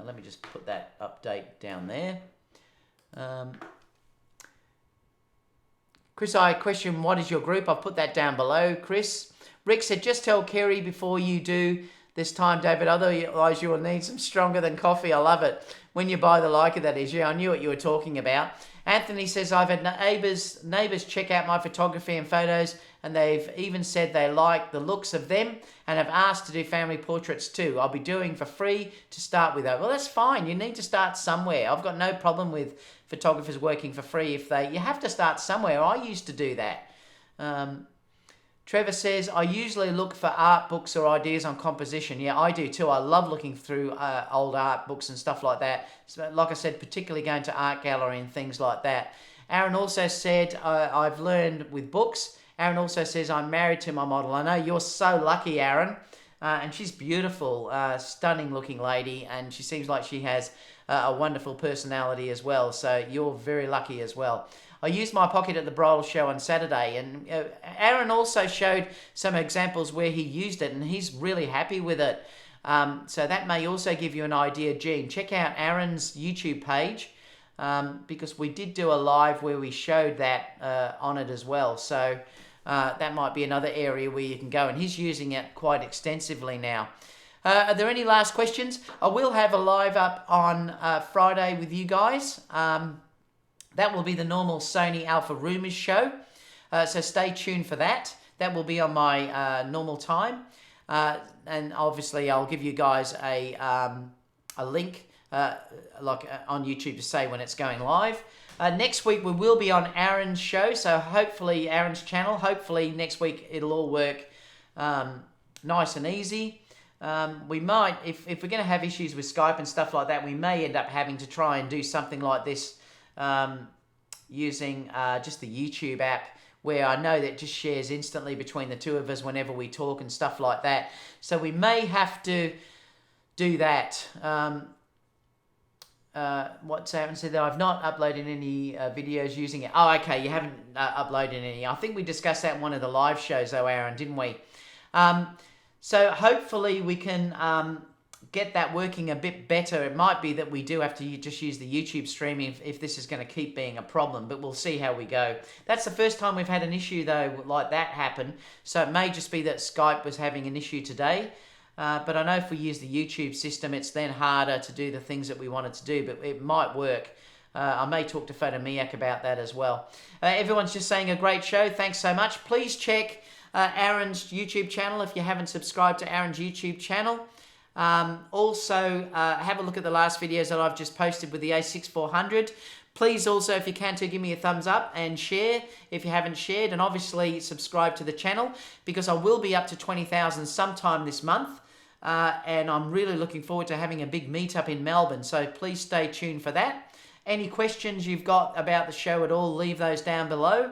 Let me just put that update down there. Chris, I question, what is your group? I've put that down below, Chris. Rick said, just tell Kerry before you do this time, David. Otherwise, you will need some stronger than coffee. I love it. When you buy the Leica, that is. Yeah, I knew what you were talking about. Anthony says, I've had neighbours check out my photography and photos, and they've even said they like the looks of them and have asked to do family portraits too. I'll be doing for free to start with. Well, that's fine. You need to start somewhere. I've got no problem with photographers working for free you have to start somewhere. I used to do that. Trevor says, I usually look for art books or ideas on composition. Yeah, I do too. I love looking through old art books and stuff like that. So, like I said, particularly going to art gallery and things like that. Aaron also said, I've learned with books. Aaron also says, I'm married to my model. I know you're so lucky, Aaron. And she's beautiful, stunning looking lady. And she seems like she has a wonderful personality as well. So you're very lucky as well. I used my pocket at the bridal show on Saturday, and Aaron also showed some examples where he used it, and he's really happy with it. So that may also give you an idea, Gene. Check out Aaron's YouTube page, because we did do a live where we showed that on it as well. So that might be another area where you can go, and he's using it quite extensively now. Are there any last questions? I will have a live up on Friday with you guys. That will be the normal Sony Alpha Rumors show. So stay tuned for that. That will be on my normal time. And obviously I'll give you guys a link on YouTube to say when it's going live. Next week we will be on Aaron's show. So hopefully Aaron's channel. Hopefully next week it'll all work nice and easy. We might, if we're going to have issues with Skype and stuff like that, we may end up having to try and do something like this using just the YouTube app, where I know that it just shares instantly between the two of us whenever we talk and stuff like that. So we may have to do that. What's happened? So that I've not uploaded any videos using it. Oh, okay, you haven't uploaded any. I think we discussed that in one of the live shows though, Aaron, didn't we? So hopefully we can get that working a bit better. It might be that we do have to just use the YouTube streaming if this is going to keep being a problem, but we'll see how we go. That's the first time we've had an issue though like that happen, so it may just be that Skype was having an issue today. But I know if we use the YouTube system, it's then harder to do the things that we wanted to do, but it might work. I may talk to Photomiak about that as well. Everyone's just saying a great show. Thanks so much. Please check Aaron's YouTube channel if you haven't subscribed to Aaron's YouTube channel. Also, have a look at the last videos that I've just posted with the A6400. Please also, if you can, to give me a thumbs up and share if you haven't shared, and obviously subscribe to the channel, because I will be up to 20,000 sometime this month, and I'm really looking forward to having a big meetup in Melbourne, so please stay tuned for that. Any questions you've got about the show at all, leave those down below,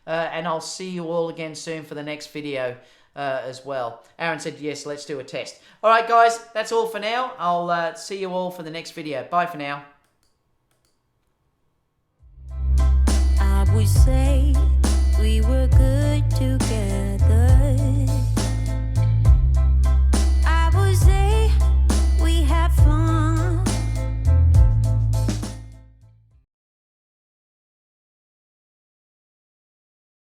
and I'll see you all again soon for the next video as well. Aaron said, yes, let's do a test. All right, guys, that's all for now. I'll see you all for the next video. Bye for now. I would say we were good together.